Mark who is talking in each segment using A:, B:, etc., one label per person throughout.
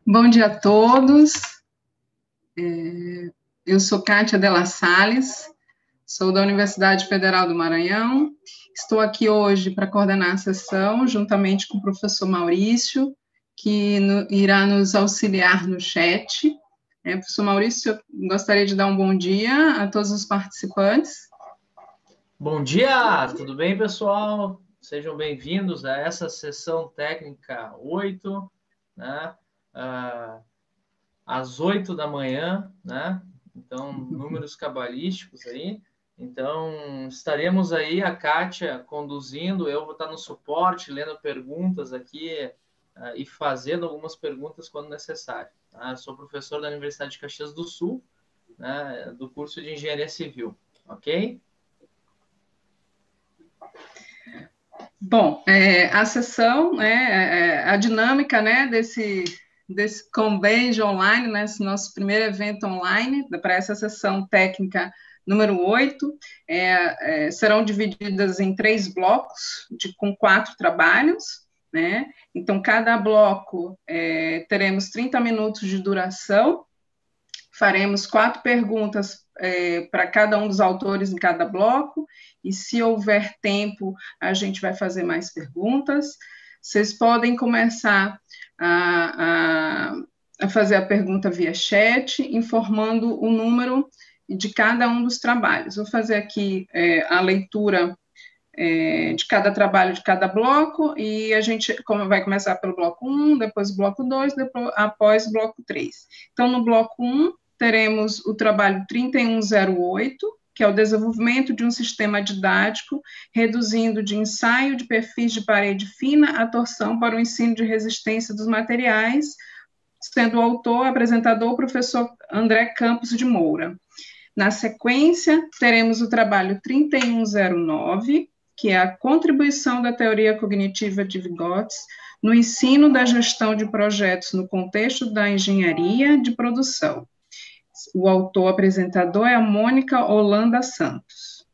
A: Bom dia a todos. Eu sou Kátia Della Salles, sou da Universidade Federal do Maranhão. Estou aqui hoje para coordenar a sessão, juntamente com o professor Maurício, que irá nos auxiliar no chat. Professor Maurício, eu gostaria de dar um bom dia a todos os participantes.
B: Bom dia, tudo bem, pessoal? Sejam bem-vindos a essa sessão técnica 8, né? Às 8 da manhã, né? Então, números cabalísticos aí. Então, estaremos aí, a Kátia conduzindo, eu vou estar no suporte, lendo perguntas aqui e fazendo algumas perguntas quando necessário. Tá? Eu sou professor da Universidade de Caxias do Sul, né? Do curso de Engenharia Civil, ok?
A: Bom, a sessão, a dinâmica, né, desse Convênio online, né, esse nosso primeiro evento online, para essa sessão técnica número 8, serão divididas em 3 blocos, com 4 trabalhos, né, então cada bloco teremos 30 minutos de duração, faremos 4 perguntas para cada um dos autores em cada bloco, e se houver tempo, a gente vai fazer mais perguntas. Vocês podem começar a fazer a pergunta via chat, informando o número de cada um dos trabalhos. Vou fazer aqui a leitura de cada trabalho de cada bloco, e a gente vai começar pelo bloco 1, depois o bloco 2, após o bloco 3. Então, no bloco 1, teremos o trabalho 3108, que é o desenvolvimento de um sistema didático, reduzindo de ensaio de perfis de parede fina a torção para o ensino de resistência dos materiais, sendo o autor, apresentador, o professor André Campos de Moura. Na sequência, teremos o trabalho 3109, que é a contribuição da teoria cognitiva de Vygotsky no ensino da gestão de projetos no contexto da engenharia de produção. O autor apresentador é a Mônica Holanda Santos.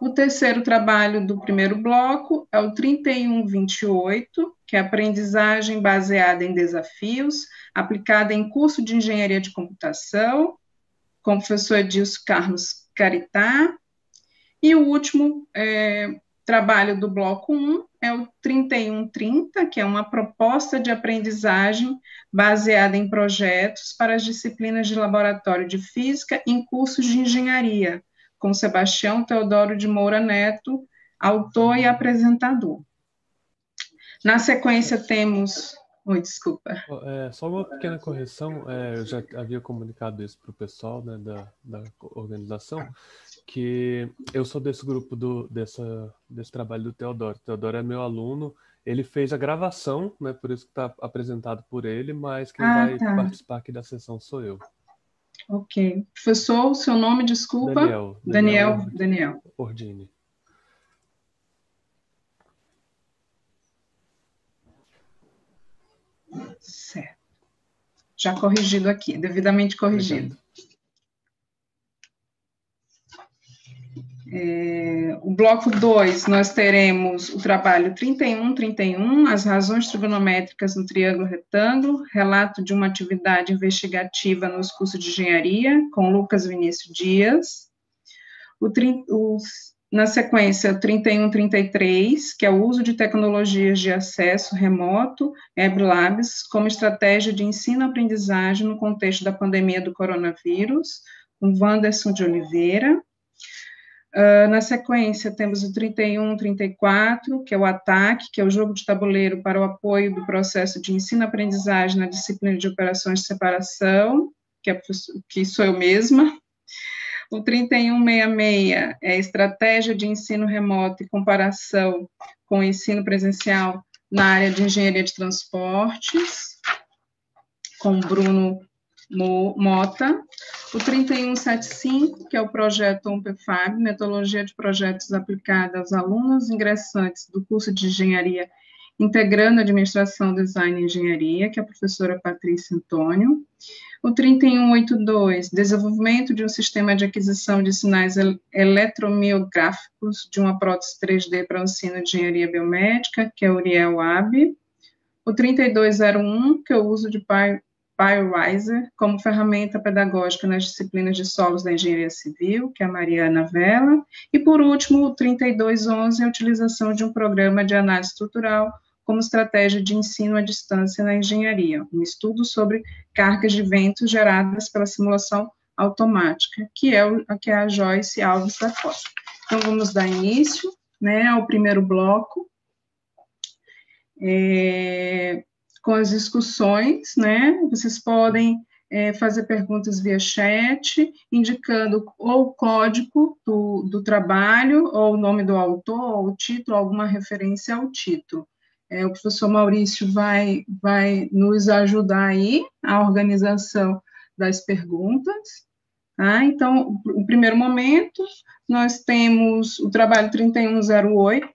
A: O terceiro trabalho do primeiro bloco é o 3128, que é aprendizagem baseada em desafios, aplicada em curso de engenharia de computação, com o professor Edilson Carlos Caritá. E o último trabalho do bloco 1 é o 3130, que é uma proposta de aprendizagem baseada em projetos para as disciplinas de laboratório de física em cursos de engenharia, com Sebastião Teodoro de Moura Neto, autor e apresentador. Na sequência temos... Oi, desculpa.
C: Só uma pequena correção, eu já havia comunicado isso para o pessoal, né, da organização, que eu sou desse grupo desse trabalho do Teodoro. O Teodoro é meu aluno, ele fez a gravação, né, por isso que está apresentado por ele, mas quem vai participar aqui da sessão sou eu.
A: Ok. Professor, o seu nome, desculpa? Daniel
C: Ordini.
A: Certo. Já corrigido aqui, devidamente corrigido. O bloco 2, nós teremos o trabalho 3131, as razões trigonométricas no triângulo retângulo, relato de uma atividade investigativa nos cursos de engenharia, com Lucas Vinícius Dias. Na sequência, o 3133, que é o uso de tecnologias de acesso remoto, EBLabs, como estratégia de ensino-aprendizagem no contexto da pandemia do coronavírus, com Wanderson de Oliveira. Na sequência, temos o 3134, que é o ATAC, que é o jogo de tabuleiro para o apoio do processo de ensino-aprendizagem na disciplina de operações de separação, que sou eu mesma. O 3166 é estratégia de ensino remoto e comparação com o ensino presencial na área de engenharia de transportes, com Bruno Mota. O 3175, que é o projeto OMPFAB, metodologia de projetos aplicada aos alunos ingressantes do curso de engenharia integrando administração, design e engenharia, que é a professora Patrícia Antônio. O 3182, desenvolvimento de um sistema de aquisição de sinais eletromiográficos de uma prótese 3D para o ensino de engenharia biomédica, que é a Uriel Ab. O 3201, que é o uso de PyWiser como ferramenta pedagógica nas disciplinas de solos da engenharia civil, que é a Mariana Vela. E, por último, o 3211, a utilização de um programa de análise estrutural como estratégia de ensino à distância na engenharia, um estudo sobre cargas de vento geradas pela simulação automática, que é a Joyce Alves da Costa. Então, vamos dar início, né, ao primeiro bloco, com as discussões, né, vocês podem fazer perguntas via chat, indicando ou o código do trabalho, ou o nome do autor, ou o título, alguma referência ao título. O professor Maurício vai nos ajudar aí a organização das perguntas, tá? Então, no primeiro momento, nós temos o trabalho 3108,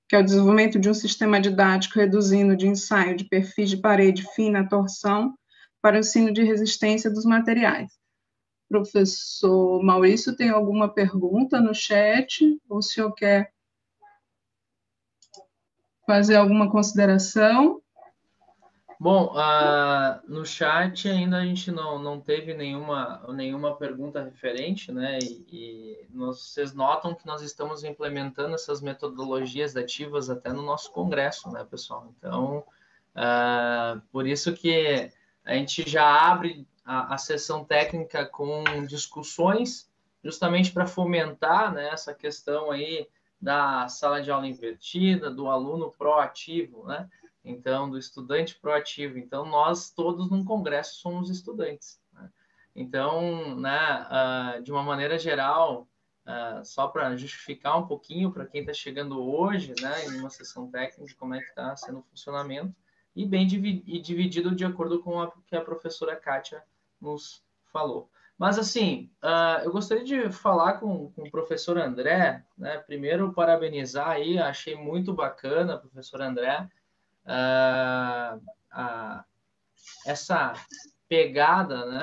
A: que é o desenvolvimento de um sistema didático reduzindo de ensaio de perfis de parede fina à torção para o ensino de resistência dos materiais. Professor Maurício, tem alguma pergunta no chat? Ou o senhor quer fazer alguma consideração?
B: Bom, no chat ainda a gente não teve nenhuma pergunta referente, né? Vocês notam que nós estamos implementando essas metodologias ativas até no nosso congresso, né, pessoal? Então, por isso que a gente já abre a sessão técnica com discussões, justamente para fomentar, né, essa questão aí da sala de aula invertida, do aluno proativo, né? Então, do estudante proativo. Então, nós todos num congresso somos estudantes, né? Então, né, de uma maneira geral, só para justificar um pouquinho para quem está chegando hoje, né, em uma sessão técnica, de como é que está sendo o funcionamento, e bem dividido de acordo com o que a professora Kátia nos falou. Mas, assim, eu gostaria de falar com o professor André, né? Primeiro, parabenizar aí, achei muito bacana, professor André, essa pegada, né,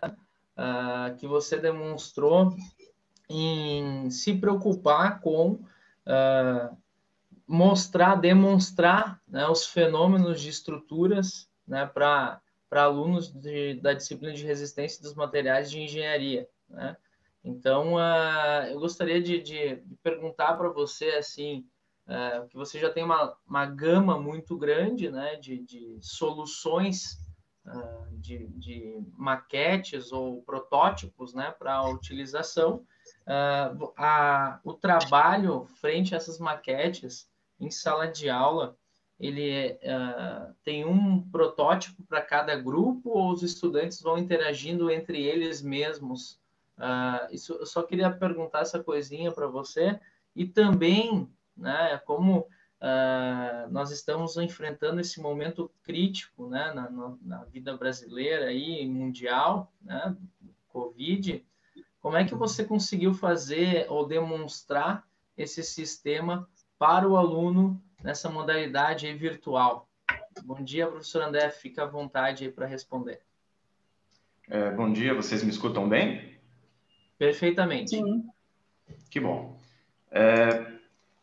B: que você demonstrou em se preocupar com demonstrar, né, os fenômenos de estruturas, né, para alunos da disciplina de resistência dos materiais de engenharia, né? Então, eu gostaria de perguntar para você, assim, que você já tem uma gama muito grande, né, de soluções, de maquetes ou protótipos, né, para a utilização. O trabalho frente a essas maquetes em sala de aula, ele tem um protótipo para cada grupo, ou os estudantes vão interagindo entre eles mesmos? Eu só queria perguntar essa coisinha para você. E também, né, como nós estamos enfrentando esse momento crítico, né, na vida brasileira e mundial, né, Covid, como é que você conseguiu fazer ou demonstrar esse sistema para o aluno nessa modalidade aí virtual? Bom dia, professor André, fica à vontade aí para responder.
D: Bom dia, vocês me escutam bem?
B: Perfeitamente.
A: Sim.
D: Que bom.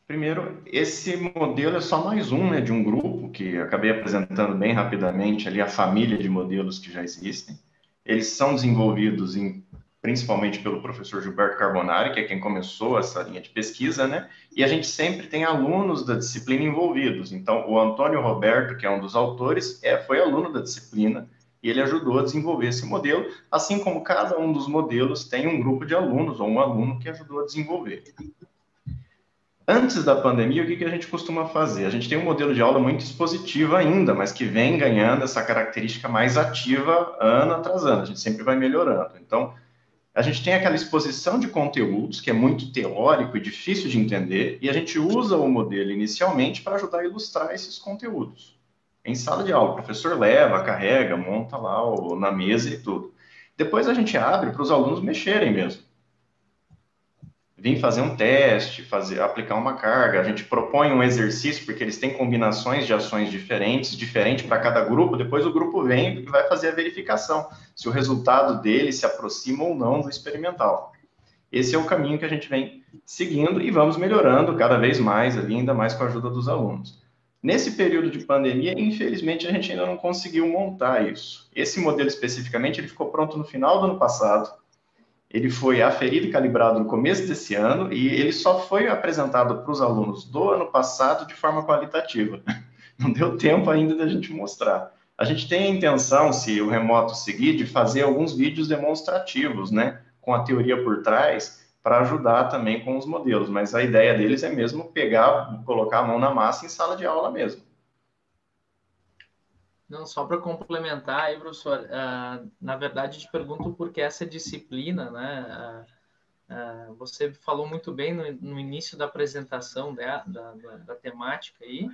D: Primeiro, esse modelo é só mais um, né, de um grupo que eu acabei apresentando bem rapidamente ali, a família de modelos que já existem. Eles são desenvolvidos principalmente pelo professor Gilberto Carbonari, que é quem começou essa linha de pesquisa, né? E a gente sempre tem alunos da disciplina envolvidos. Então, o Antônio Roberto, que é um dos autores, foi aluno da disciplina e ele ajudou a desenvolver esse modelo, assim como cada um dos modelos tem um grupo de alunos ou um aluno que ajudou a desenvolver. Antes da pandemia, o que a gente costuma fazer? A gente tem um modelo de aula muito expositivo ainda, mas que vem ganhando essa característica mais ativa ano atrás ano. A gente sempre vai melhorando. Então, a gente tem aquela exposição de conteúdos, que é muito teórico e difícil de entender, e a gente usa o modelo inicialmente para ajudar a ilustrar esses conteúdos. Em sala de aula, o professor leva, carrega, monta lá na mesa e tudo. Depois a gente abre para os alunos mexerem mesmo. vir fazer um teste, aplicar uma carga, a gente propõe um exercício, porque eles têm combinações de ações diferente para cada grupo, depois o grupo vem e vai fazer a verificação, se o resultado dele se aproxima ou não do experimental. Esse é o caminho que a gente vem seguindo e vamos melhorando cada vez mais, ali, ainda mais com a ajuda dos alunos. Nesse período de pandemia, infelizmente, a gente ainda não conseguiu montar isso. Esse modelo especificamente, ele ficou pronto no final do ano passado, ele foi aferido e calibrado no começo desse ano e ele só foi apresentado para os alunos do ano passado de forma qualitativa. Não deu tempo ainda da gente mostrar. A gente tem a intenção, se o remoto seguir, de fazer alguns vídeos demonstrativos, né, com a teoria por trás, para ajudar também com os modelos, mas a ideia deles é mesmo pegar, colocar a mão na massa em sala de aula mesmo.
B: Não, só para complementar aí, professor, na verdade te pergunto por que essa disciplina, né? Você falou muito bem no início da apresentação da temática aí,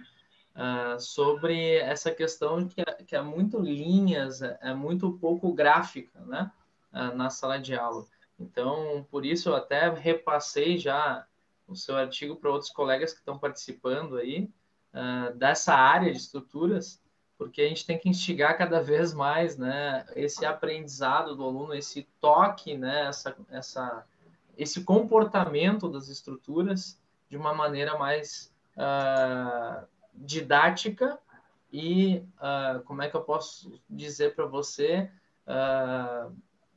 B: sobre essa questão que é muito linhas, é muito pouco gráfica, né? Na sala de aula. Então, por isso eu até repassei já o seu artigo para outros colegas que estão participando aí, dessa área de estruturas, porque a gente tem que instigar cada vez mais, né, esse aprendizado do aluno, esse toque, né, esse comportamento das estruturas de uma maneira mais didática e, como é que eu posso dizer para você,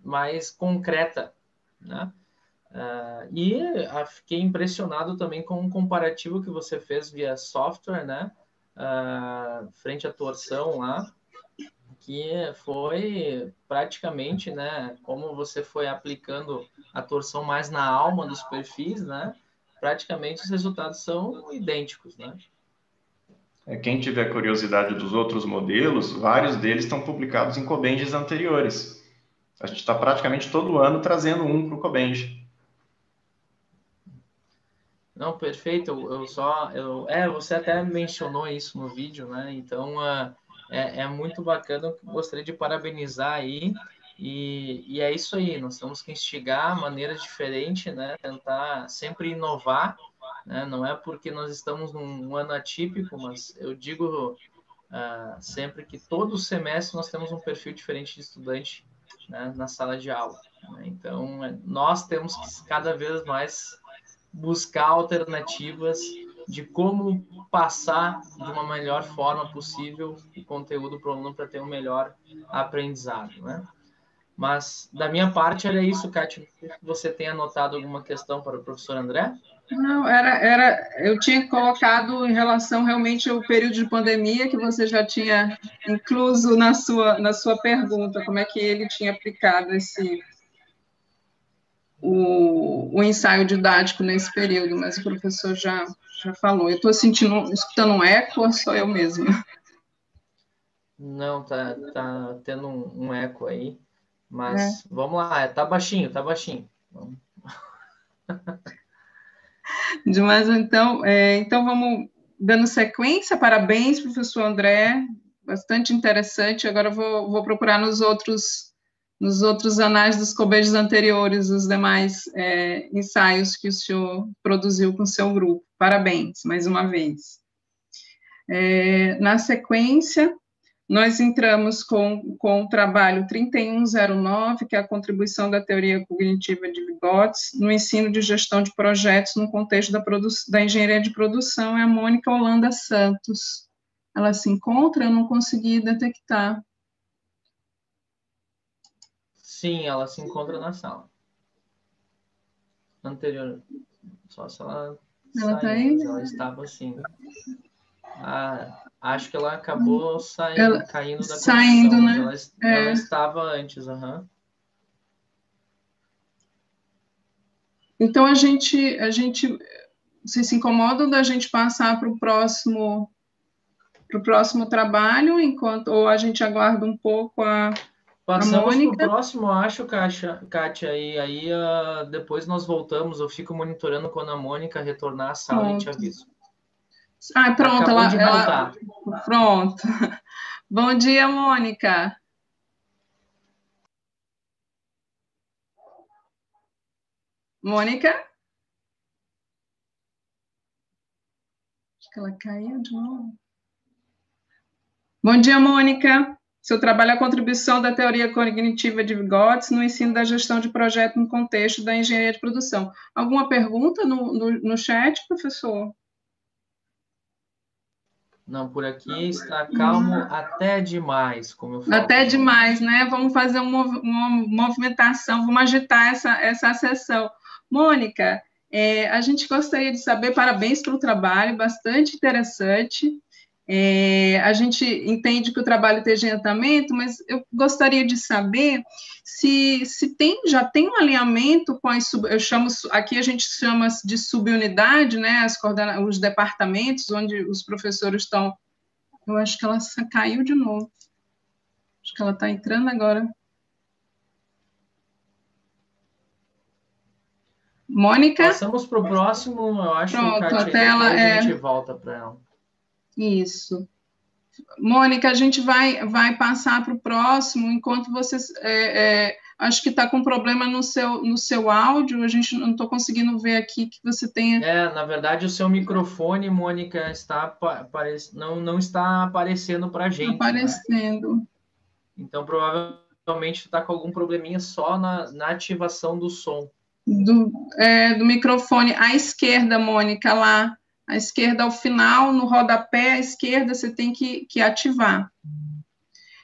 B: mais concreta, né? E fiquei impressionado também com um comparativo que você fez via software, né? Frente à torção lá, que foi praticamente, né? Como você foi aplicando a torção mais na alma dos perfis, né? Praticamente os resultados são idênticos, né?
D: Quem tiver curiosidade dos outros modelos, vários deles estão publicados em Cobenges anteriores. A gente está praticamente todo ano trazendo um para o Cobenge.
B: Não, perfeito. Você até mencionou isso no vídeo, né? Então, é muito bacana. Eu gostaria de parabenizar aí. E é isso aí. Nós temos que instigar maneiras diferentes, né? Tentar sempre inovar, né? Não é porque nós estamos num ano atípico, mas eu digo sempre que todo semestre nós temos um perfil diferente de estudante, né? Na sala de aula, né? Então, nós temos que cada vez mais buscar alternativas de como passar de uma melhor forma possível o conteúdo para o aluno para ter um melhor aprendizado, né? Mas, da minha parte, era isso, Kátia. Você tem anotado alguma questão para o professor André?
A: Não, eu tinha colocado em relação realmente ao período de pandemia que você já tinha incluso na sua pergunta, como é que ele tinha aplicado o ensaio didático nesse período, mas o professor já falou. Eu estou escutando um eco ou sou eu mesma?
B: Não, tá tendo um eco aí, mas vamos lá, tá baixinho, tá baixinho.
A: Demais, então vamos dando sequência. Parabéns, professor André, bastante interessante. Agora vou procurar nos outros anais dos Cobenges anteriores, os demais ensaios que o senhor produziu com o seu grupo. Parabéns, mais uma vez. Na sequência, nós entramos com o trabalho 3109, que é a contribuição da teoria cognitiva de Vygotsky no ensino de gestão de projetos no contexto da engenharia de produção, é a Mônica Holanda Santos. Ela se encontra? Eu não consegui detectar.
B: Sim, ela se encontra na sala. Anterior, só se ela
A: Ela
B: saiu,
A: tá aí?
B: mas ela estava assim. Acho que ela acabou caindo da
A: saindo,
B: conexão,
A: né?
B: mas ela estava antes,
A: Então, vocês se incomodam da gente passar para o próximo trabalho, ou a gente aguarda um pouco
B: Passamos para o
A: Mônica?
B: próximo, acho, Kátia, e aí depois nós voltamos, eu fico monitorando quando a Mônica retornar à sala e te aviso.
A: Pronto,
B: Acabou de voltar.
A: Pronto. Bom dia, Mônica. Mônica? Acho que ela caiu de novo. Bom dia, Mônica. Seu trabalho é a contribuição da teoria cognitiva de Vygotsky no ensino da gestão de projeto no contexto da engenharia de produção. Alguma pergunta no chat, professor?
B: Não, por aqui está calmo até demais, como eu falo.
A: Até demais, né? Vamos fazer uma movimentação, vamos agitar essa sessão. Mônica, a gente gostaria de saber, parabéns pelo trabalho, bastante interessante. A gente entende que o trabalho esteja em andamento, mas eu gostaria de saber se já tem um alinhamento com as aqui a gente chama de subunidade, né, os departamentos onde os professores estão. Eu acho que ela caiu de novo. Acho que ela está entrando agora. Mônica?
B: Passamos para o próximo, eu acho.
A: Pronto,
B: Kátia,
A: até ela
B: a gente volta para ela.
A: Isso. Mônica, a gente vai passar para o próximo, enquanto vocês... acho que está com problema no seu áudio, a gente não estou conseguindo ver aqui que você tenha...
B: Na verdade, o seu microfone, Mônica, não está aparecendo para a gente.
A: Aparecendo.
B: Né? Então, provavelmente, está com algum probleminha só na ativação do som.
A: Do microfone à esquerda, Mônica, lá. À esquerda, ao final, no rodapé, à esquerda, você tem que ativar.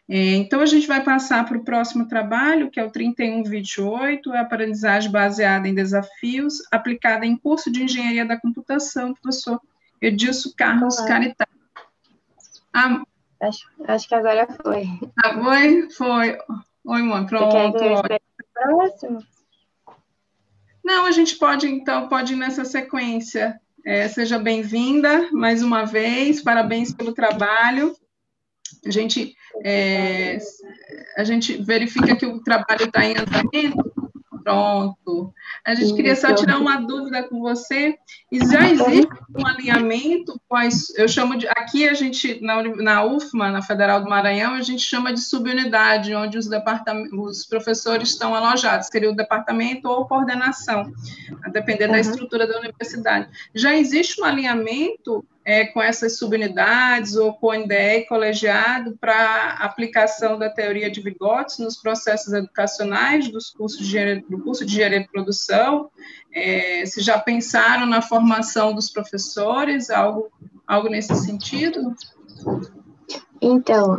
A: Então, a gente vai passar para o próximo trabalho, que é o 3128, a aprendizagem baseada em desafios, aplicada em curso de engenharia da computação, professor Edilson Carlos Caritá.
E: Acho que agora foi.
A: Foi. Oi, mãe, pronto.
E: Você quer que eu espere o próximo?
A: Não, a gente pode ir nessa sequência. Seja bem-vinda mais uma vez, parabéns pelo trabalho. A gente verifica que o trabalho está em andamento. Pronto. A gente queria só tirar uma dúvida com você. E já existe um alinhamento com eu chamo de... Aqui a gente, na UFMA, na Federal do Maranhão, a gente chama de subunidade, onde os professores estão alojados, seria o departamento ou coordenação, a depender da estrutura da universidade. Já existe um alinhamento com essas subunidades ou com o NDE colegiado para aplicação da teoria de Vygotsky nos processos educacionais do curso de engenharia de produção? Se já pensaram na formação dos professores, algo nesse sentido?
E: Então,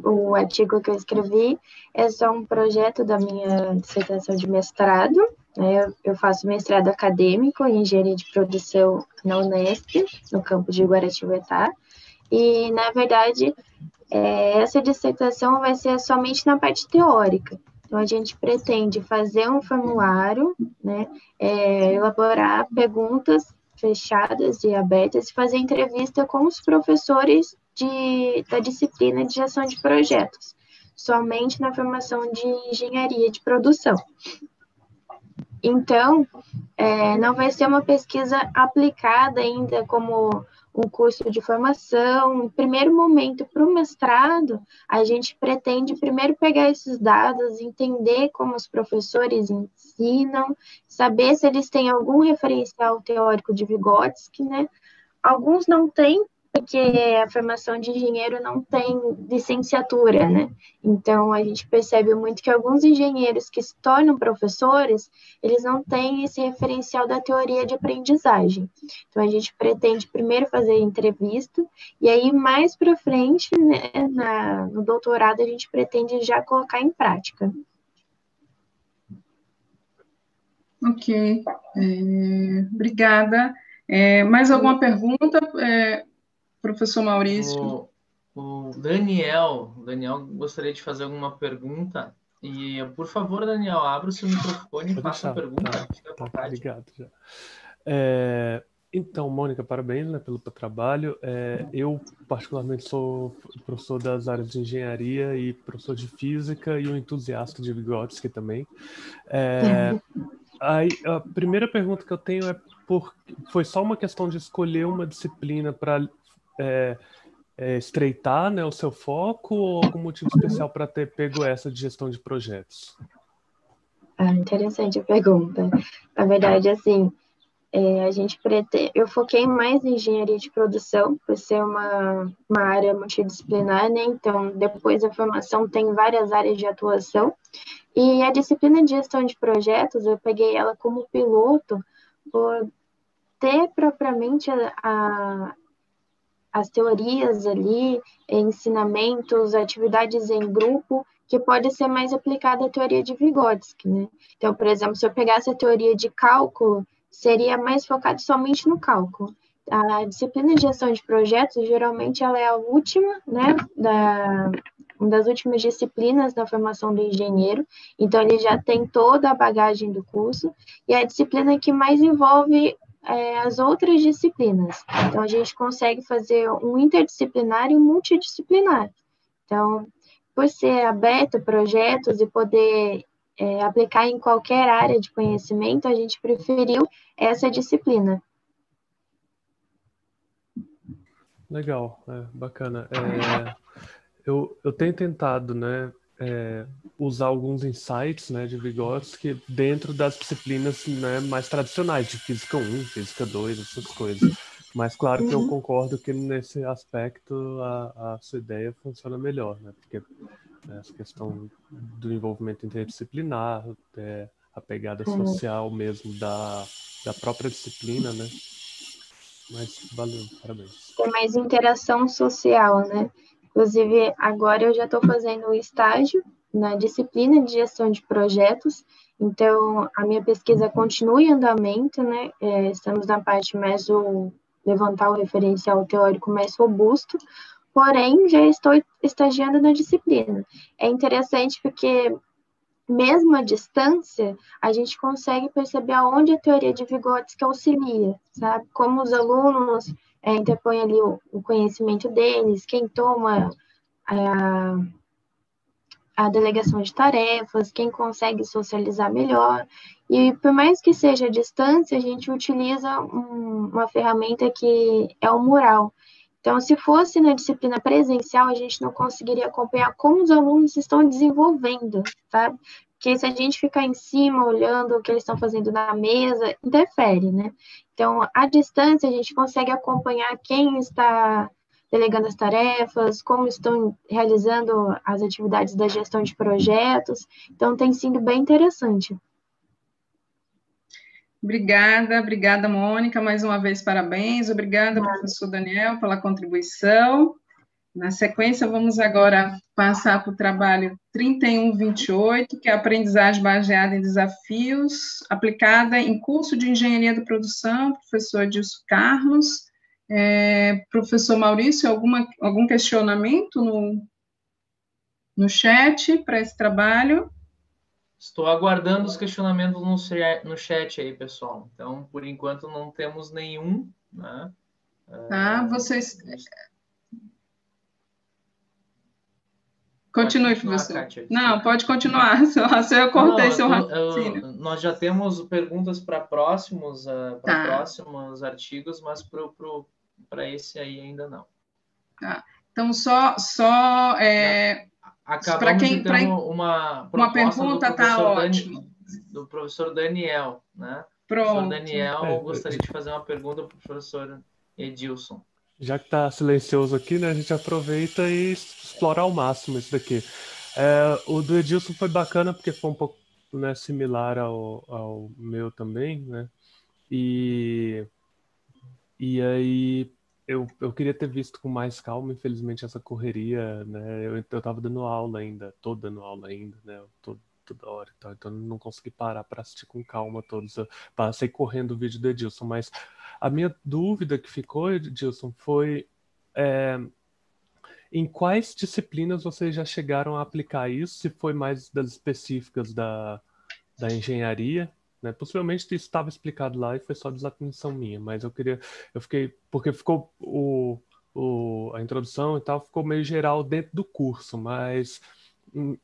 E: o artigo que eu escrevi é só um projeto da minha dissertação de mestrado. Eu faço mestrado acadêmico em engenharia de produção na Unesp, no campus de Guaratinguetá, e, na verdade, essa dissertação vai ser somente na parte teórica. Então, a gente pretende fazer um formulário, né, elaborar perguntas fechadas e abertas e fazer entrevista com os professores da disciplina de gestão de projetos, somente na formação de engenharia de produção. Então, não vai ser uma pesquisa aplicada ainda como um curso de formação. No primeiro momento, para o mestrado, a gente pretende primeiro pegar esses dados, entender como os professores ensinam, saber se eles têm algum referencial teórico de Vygotsky, né? Alguns não têm, porque a formação de engenheiro não tem licenciatura, né? Então, a gente percebe muito que alguns engenheiros que se tornam professores, eles não têm esse referencial da teoria de aprendizagem. Então, a gente pretende primeiro fazer entrevista, e aí, mais para frente, né, no doutorado, a gente pretende já colocar em prática.
A: Ok. Obrigada. Mais alguma pergunta? Professor Maurício.
B: O Daniel gostaria de fazer alguma pergunta. E, por favor, Daniel, abra o seu microfone e faça a pergunta.
C: Tá, obrigado. Já. Então, Mônica, parabéns, né, pelo trabalho. Eu, particularmente, sou professor das áreas de engenharia e professor de física e um entusiasta de Vygotsky também. Aí, a primeira pergunta que eu tenho foi só uma questão de escolher uma disciplina para estreitar, né, o seu foco, ou algum motivo especial para ter pego essa de gestão de projetos?
E: Interessante a pergunta. Na verdade, assim, Eu foquei mais em engenharia de produção, por ser uma área multidisciplinar, né? Então, depois da formação, tem várias áreas de atuação. E a disciplina de gestão de projetos, eu peguei ela como piloto por ter propriamente as teorias ali, ensinamentos, atividades em grupo, que pode ser mais aplicada à teoria de Vygotsky, né? Então, por exemplo, se eu pegasse a teoria de cálculo, seria mais focado somente no cálculo. A disciplina de gestão de projetos, geralmente, ela é a última, né, uma das últimas disciplinas da formação do engenheiro, então ele já tem toda a bagagem do curso, e é a disciplina que mais envolve as outras disciplinas. Então, a gente consegue fazer um interdisciplinar e um multidisciplinar. Então, por ser aberto a projetos e poder aplicar em qualquer área de conhecimento, a gente preferiu essa disciplina.
C: Legal, bacana. Eu tenho tentado, né, usar alguns insights, né, de Vygotsky dentro das disciplinas, né, mais tradicionais, de Física 1, Física 2, essas coisas. Mas claro que eu concordo que nesse aspecto a sua ideia funciona melhor, né, porque essa questão do envolvimento interdisciplinar, a pegada social mesmo da própria disciplina, né? Mas valeu, parabéns.
E: Tem mais interação social, né? Inclusive, agora eu já estou fazendo o estágio na disciplina de gestão de projetos, então a minha pesquisa continua em andamento, né? Estamos na parte mais levantar o referencial teórico mais robusto, porém já estou estagiando na disciplina. É interessante porque mesmo à distância, a gente consegue perceber aonde a teoria de Vygotsky auxilia, sabe? Como os alunos interpõem ali o conhecimento deles, quem toma a delegação de tarefas, quem consegue socializar melhor. E por mais que seja à distância, a gente utiliza uma ferramenta que é o mural. Então, se fosse na disciplina presencial, a gente não conseguiria acompanhar como os alunos estão desenvolvendo, sabe? Porque se a gente ficar em cima olhando o que eles estão fazendo na mesa, interfere, né? Então, à distância, a gente consegue acompanhar quem está delegando as tarefas, como estão realizando as atividades da gestão de projetos. Então, tem sido bem interessante.
A: Obrigada, Mônica, mais uma vez parabéns. Obrigada, professor Daniel, pela contribuição. Na sequência, vamos agora passar para o trabalho 3128, que é a aprendizagem baseada em desafios, aplicada em curso de engenharia da produção, professor Edilson Carlos. Professor Maurício, algum questionamento no chat para esse trabalho?
B: Estou aguardando os questionamentos no chat aí, pessoal. Então, por enquanto, não temos nenhum, né?
A: Vocês...
B: Continue,
A: professor.
B: Kátia,
A: não, pode continuar. Só eu cortei seu
B: raciocínio. Nós já temos perguntas para próximos artigos, mas para esse aí ainda não.
A: Tá. Então,
B: acabamos de ter uma
A: pergunta,
B: do professor Daniel, né?
A: Pronto.
B: O professor Daniel gostaria de fazer uma pergunta para o professor Edilson.
C: Já que está silencioso aqui, né, a gente aproveita e explora ao máximo isso daqui. O do Edilson foi bacana porque foi um pouco, né, similar ao meu também, né? E aí eu queria ter visto com mais calma, infelizmente essa correria, né? Eu estava dando aula ainda, tô dando aula ainda, né? Toda hora e tal, então não consegui parar para assistir com calma todos. Eu passei correndo o vídeo do Edilson, mas a minha dúvida que ficou, Edilson, foi em quais disciplinas vocês já chegaram a aplicar isso? Se foi mais das específicas da engenharia, né? Possivelmente isso estava explicado lá e foi só desatenção minha, mas porque ficou a introdução e tal, ficou meio geral dentro do curso, mas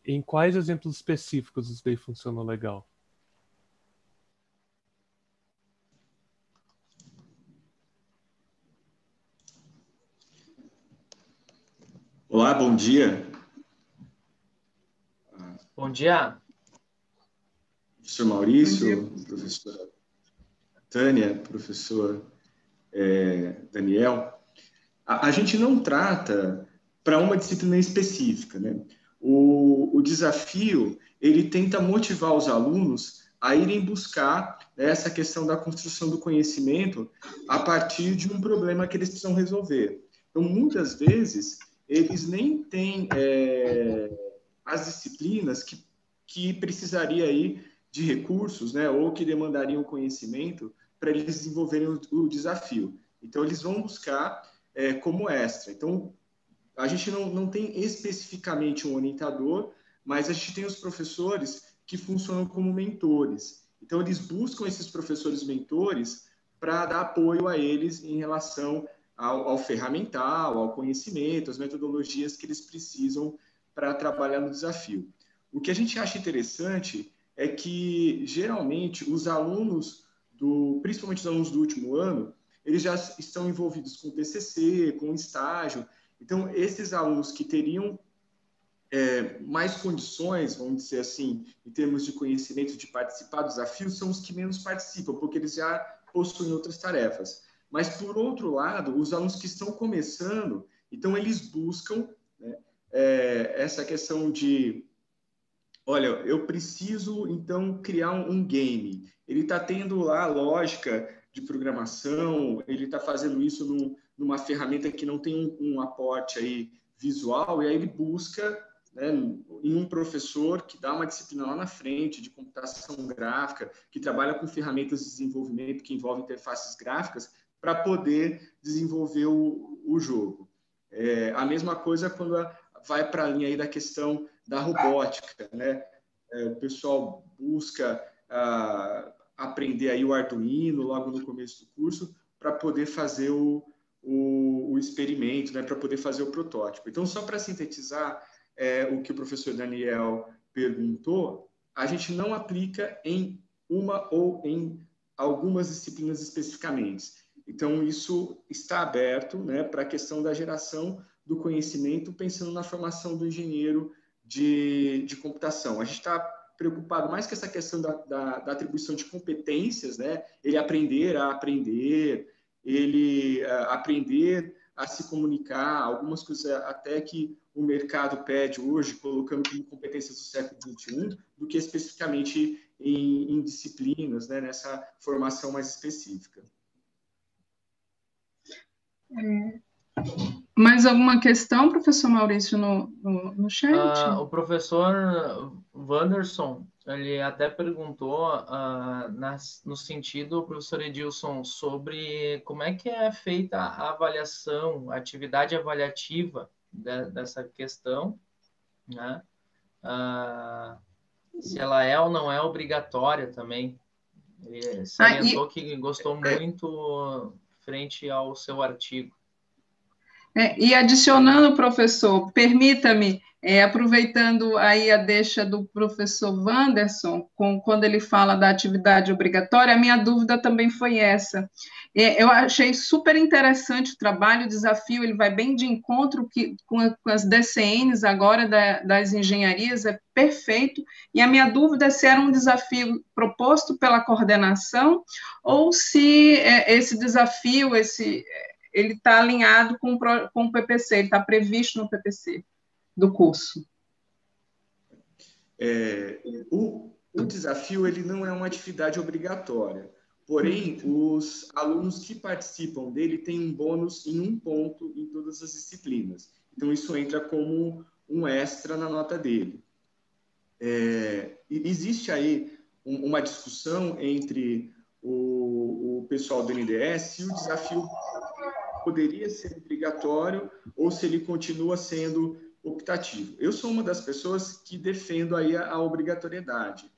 C: em quais exemplos específicos isso daí funcionou legal?
F: Olá, bom dia.
B: Bom dia.
F: Professor Maurício, professora Tânia, professor Daniel, a gente não trata para uma disciplina específica, né? O desafio, ele tenta motivar os alunos a irem buscar, né, essa questão da construção do conhecimento a partir de um problema que eles precisam resolver. Então, muitas vezes, eles nem têm as disciplinas que precisaria aí de recursos, né, ou que demandariam conhecimento para eles desenvolverem o desafio. Então, eles vão buscar como extra. Então, a gente não tem especificamente um orientador, mas a gente tem os professores que funcionam como mentores. Então, eles buscam esses professores mentores para dar apoio a eles em relação ao ferramental, ao conhecimento, às metodologias que eles precisam para trabalhar no desafio. O que a gente acha interessante é que, geralmente, os alunos, principalmente os alunos do último ano, eles já estão envolvidos com TCC, com estágio. Então, esses alunos que teriam mais condições, vamos dizer assim, em termos de conhecimento, de participar do desafio, são os que menos participam, porque eles já possuem outras tarefas. Mas, por outro lado, os alunos que estão começando, então, eles buscam, né, essa questão de, olha, eu preciso, então, criar um game. Ele está tendo lá a lógica de programação, ele está fazendo isso numa ferramenta que não tem um aporte aí visual, e aí ele busca, né, em um professor que dá uma disciplina lá na frente de computação gráfica, que trabalha com ferramentas de desenvolvimento que envolvem interfaces gráficas, para poder desenvolver o jogo. A mesma coisa quando vai para a linha aí da questão da robótica, né? O pessoal busca aprender aí o Arduino logo no começo do curso para poder fazer o experimento, né? Para poder fazer o protótipo. Então, só para sintetizar o que o professor Daniel perguntou, a gente não aplica em uma ou em algumas disciplinas especificamente. Então, isso está aberto, né, para a questão da geração do conhecimento, pensando na formação do engenheiro de computação. A gente está preocupado mais com essa questão da atribuição de competências, né? Ele aprender a aprender, ele aprender a se comunicar, algumas coisas até que o mercado pede hoje, colocando como competências do século XXI, do que especificamente em disciplinas, né? Nessa formação mais específica.
A: Mais alguma questão, professor Maurício, no chat?
B: O professor Wanderson, ele até perguntou no sentido, professor Edilson, sobre como é que é feita a avaliação, a atividade avaliativa dessa questão, né? Se ela é ou não é obrigatória também. Ele salientou que gostou muito frente ao seu artigo.
A: E adicionando, professor, permita-me, aproveitando aí a deixa do professor Wanderson, quando ele fala da atividade obrigatória, a minha dúvida também foi essa. Eu achei super interessante o trabalho, o desafio, ele vai bem de encontro com as DCNs agora das engenharias, é perfeito, e a minha dúvida é se era um desafio proposto pela coordenação ou se esse desafio, ele está alinhado com o PPC, ele está previsto no PPC do curso.
F: O desafio ele não é uma atividade obrigatória, porém, os alunos que participam dele têm um bônus em um ponto em todas as disciplinas. Então, isso entra como um extra na nota dele. Existe aí uma discussão entre o pessoal do NDS se o desafio poderia ser obrigatório ou se ele continua sendo optativo. Eu sou uma das pessoas que defendo aí a obrigatoriedade.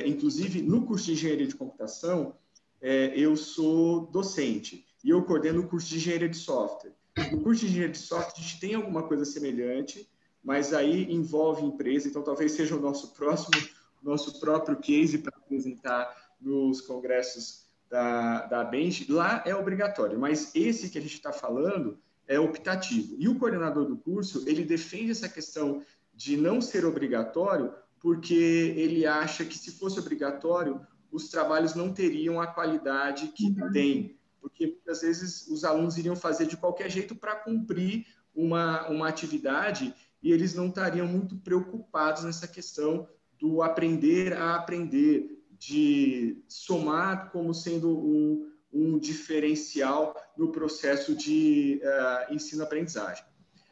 F: Inclusive, no curso de Engenharia de Computação, eu sou docente e eu coordeno o curso de Engenharia de Software. No curso de Engenharia de Software, a gente tem alguma coisa semelhante, mas aí envolve empresa, então talvez seja o nosso próprio case para apresentar nos congressos da Bench. Lá é obrigatório, mas esse que a gente está falando é optativo. E o coordenador do curso, ele defende essa questão de não ser obrigatório, porque ele acha que se fosse obrigatório, os trabalhos não teriam a qualidade que têm, porque muitas vezes os alunos iriam fazer de qualquer jeito para cumprir uma atividade e eles não estariam muito preocupados nessa questão do aprender a aprender, de somar como sendo um diferencial no processo de ensino-aprendizagem.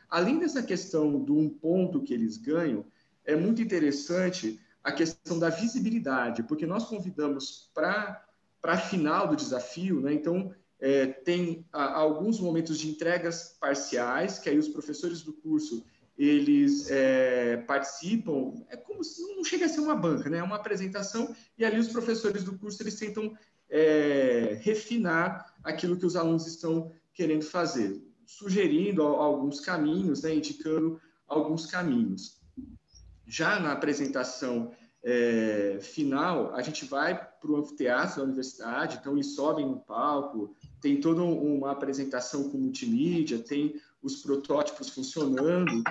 F: Além dessa questão do um ponto que eles ganham, é muito interessante a questão da visibilidade, porque nós convidamos para a final do desafio, né? Então, tem alguns momentos de entregas parciais, que aí os professores do curso, eles participam, é como se não chega a ser uma banca, né? É uma apresentação, e ali os professores do curso, eles tentam refinar aquilo que os alunos estão querendo fazer, sugerindo alguns caminhos, né? Indicando alguns caminhos. Já na apresentação final, a gente vai para o anfiteatro da universidade, então eles sobem no palco, tem toda uma apresentação com multimídia, tem os protótipos funcionando,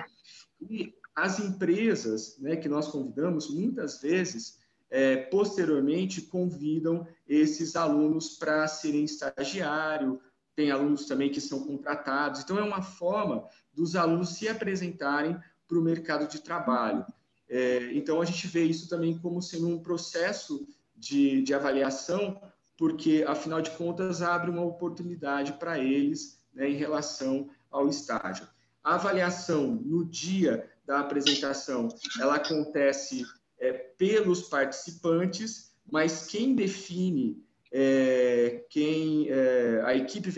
F: e as empresas, né, que nós convidamos, muitas vezes, posteriormente, convidam esses alunos para serem estagiário, tem alunos também que são contratados, então é uma forma dos alunos se apresentarem para o mercado de trabalho. Então, a gente vê isso também como sendo um processo de avaliação, porque, afinal de contas, abre uma oportunidade para eles, né, em relação ao estágio. A avaliação no dia da apresentação, ela acontece pelos participantes, mas quem define a equipe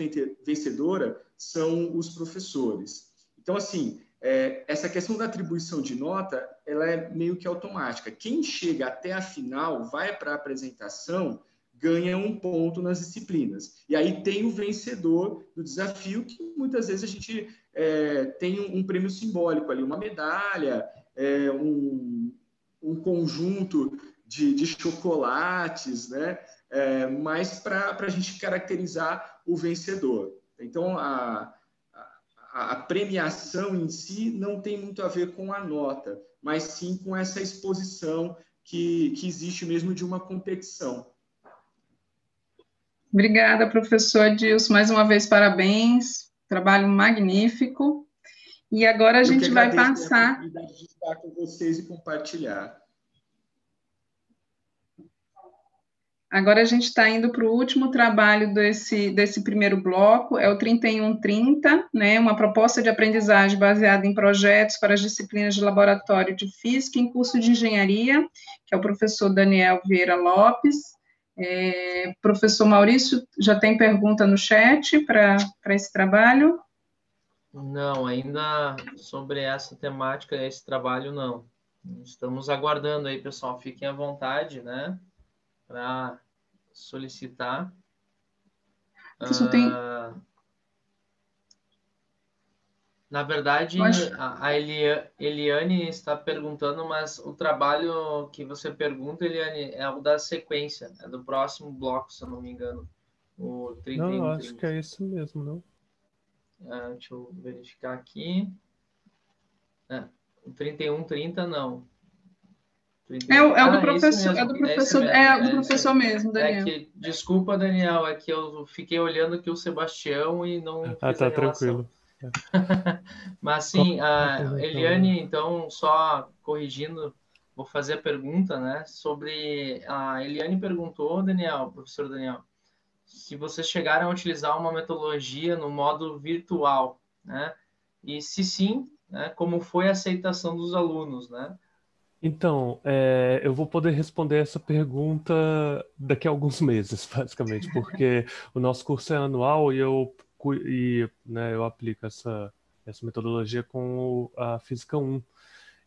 F: vencedora são os professores. Então, assim, essa questão da atribuição de nota, ela é meio que automática. Quem chega até a final, vai para a apresentação, ganha um ponto nas disciplinas. E aí tem o vencedor do desafio, que muitas vezes a gente tem um prêmio simbólico ali, uma medalha, um conjunto de chocolates, né? Mas para a gente caracterizar o vencedor. Então, a premiação em si não tem muito a ver com a nota, mas sim com essa exposição que existe mesmo de uma competição.
A: Obrigada, professor Edilson. Mais uma vez, parabéns. Trabalho magnífico. E agora a gente vai passar...
F: a oportunidade de estar com vocês e compartilhar.
A: Agora a gente está indo para o último trabalho desse primeiro bloco, é o 3130, né, uma proposta de aprendizagem baseada em projetos para as disciplinas de laboratório de física em curso de engenharia, que é o professor Daniel Vieira Lopes. Professor Maurício, já tem pergunta no chat para esse trabalho?
B: Não, ainda sobre essa temática, esse trabalho, não. Estamos aguardando aí, pessoal. Fiquem à vontade, né, para solicitar. Na verdade, a Eliane está perguntando, mas o trabalho que você pergunta, Eliane, é o da sequência, é do próximo bloco, se eu não me engano. O 31,
C: não, acho que é isso mesmo, não?
B: Deixa eu verificar aqui. O 3130, não. 31...
A: É o do professor, é do professor mesmo, Daniel.
B: Desculpa, Daniel, é que eu fiquei olhando aqui o Sebastião e não fiz
C: tá
B: a relação.
C: Tranquilo.
B: Mas sim, a Eliane, então, só corrigindo, vou fazer a pergunta, né? Sobre a Eliane perguntou, Daniel, professor Daniel, se vocês chegaram a utilizar uma metodologia no modo virtual, né? E se sim, né, como foi a aceitação dos alunos, né?
C: Então, eu vou poder responder essa pergunta daqui a alguns meses, basicamente, porque o nosso curso é anual e eu aplico essa metodologia com a Física 1.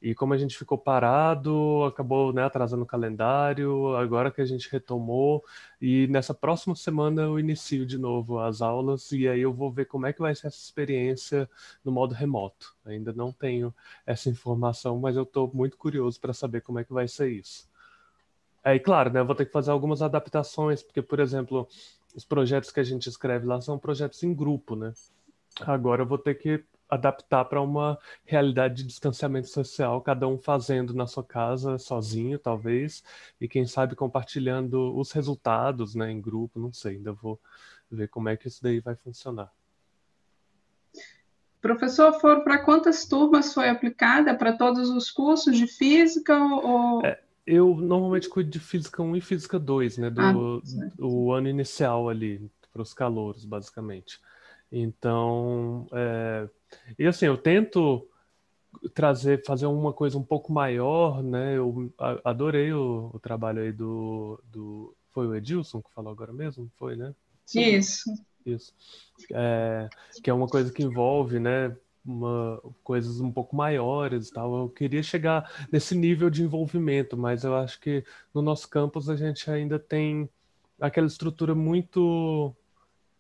C: E como a gente ficou parado, acabou, né, atrasando o calendário, agora que a gente retomou, e nessa próxima semana eu inicio de novo as aulas, e aí eu vou ver como é que vai ser essa experiência no modo remoto. Ainda não tenho essa informação, mas eu estou muito curioso para saber como é que vai ser isso. Aí, claro, né, eu vou ter que fazer algumas adaptações, porque, por exemplo, os projetos que a gente escreve lá são projetos em grupo, né? Agora eu vou ter que adaptar para uma realidade de distanciamento social, cada um fazendo na sua casa, sozinho, talvez, e quem sabe compartilhando os resultados, né, em grupo, não sei, ainda vou ver como é que isso daí vai funcionar.
A: Professor, foram para quantas turmas foi aplicada? Para todos os cursos de física ou...
C: Eu normalmente cuido de Física 1 e Física 2, né, do ano inicial ali, para os calouros, basicamente. Então, e assim, eu tento fazer uma coisa um pouco maior, né, eu adorei o trabalho aí foi o Edilson que falou agora mesmo? Foi, né?
A: Isso.
C: Que é uma coisa que envolve, né, coisas um pouco maiores e tal. Eu queria chegar nesse nível de envolvimento, mas eu acho que no nosso campus a gente ainda tem aquela estrutura muito,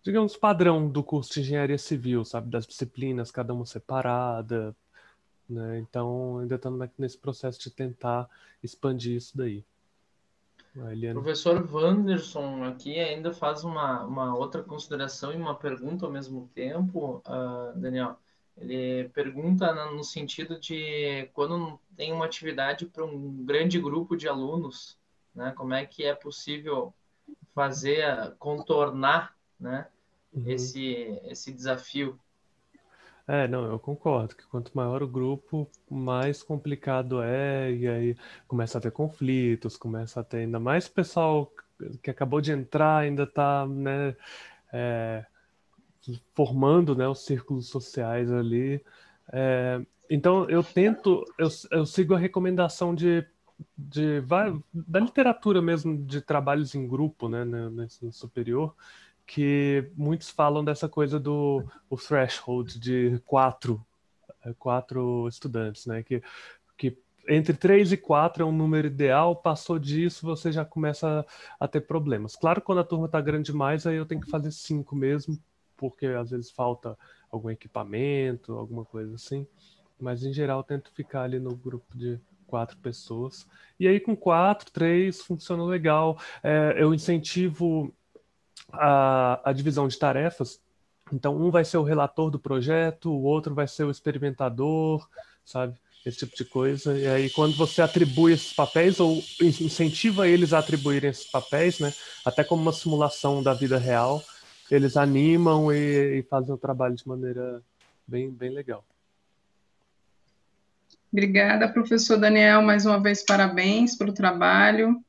C: digamos, padrão do curso de engenharia civil, sabe? Das disciplinas, cada uma separada, né? Então, ainda estamos nesse processo de tentar expandir isso daí.
B: O professor Wanderson aqui ainda faz uma outra consideração e uma pergunta ao mesmo tempo, Daniel. Ele pergunta no sentido de quando tem uma atividade para um grande grupo de alunos, né, como é que é possível contornar, né, esse desafio?
C: Não, eu concordo que quanto maior o grupo, mais complicado é, e aí começa a ter conflitos, começa a ter ainda mais pessoal que acabou de entrar, ainda está, né, formando, né, os círculos sociais ali. Então eu sigo a recomendação da literatura mesmo, de trabalhos em grupo, né, no ensino superior, que muitos falam dessa coisa do threshold de quatro estudantes, né? Que entre 3 e 4 é um número ideal, passou disso você já começa a ter problemas. Claro, quando a turma está grande demais, aí eu tenho que fazer 5 mesmo, porque às vezes falta algum equipamento, alguma coisa assim. Mas em geral eu tento ficar ali no grupo de 4 pessoas. E aí com 4, 3 funciona legal. Eu incentivo a divisão de tarefas. Então, um vai ser o relator do projeto, o outro vai ser o experimentador, sabe? Esse tipo de coisa. E aí, quando você atribui esses papéis, ou incentiva eles a atribuírem esses papéis, né? Até como uma simulação da vida real, eles animam e fazem o trabalho de maneira bem, bem legal.
A: Obrigada, professor Daniel, mais uma vez parabéns pelo trabalho.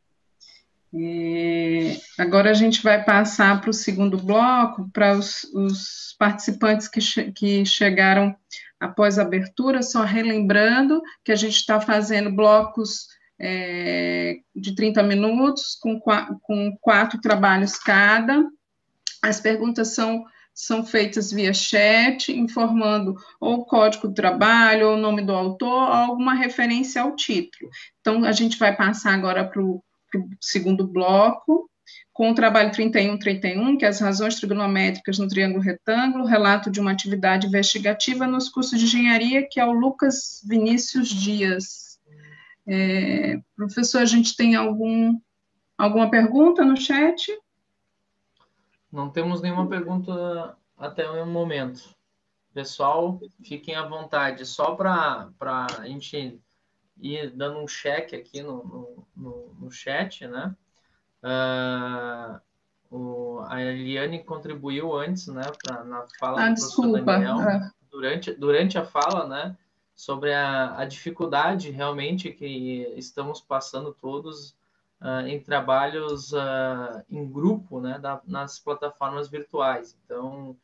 A: Agora a gente vai passar para o segundo bloco, para os participantes que chegaram após a abertura, só relembrando que a gente está fazendo blocos de 30 minutos, com 4 trabalhos cada. As perguntas são feitas via chat, informando ou o código do trabalho, ou o nome do autor, ou alguma referência ao título. Então, a gente vai passar agora para o segundo bloco, com o trabalho 3131, que é as razões trigonométricas no triângulo retângulo, relato de uma atividade investigativa nos cursos de engenharia, que é o Lucas Vinícius Dias. Professor, a gente tem alguma pergunta no chat?
B: Não temos nenhuma pergunta até o momento. Pessoal, fiquem à vontade. Só para a gente ir dando um check aqui no chat, né? A Eliane contribuiu antes, né, na fala do professor Daniel, durante a fala, né, sobre a dificuldade realmente que estamos passando todos em trabalhos em grupo, né, nas plataformas virtuais. Então,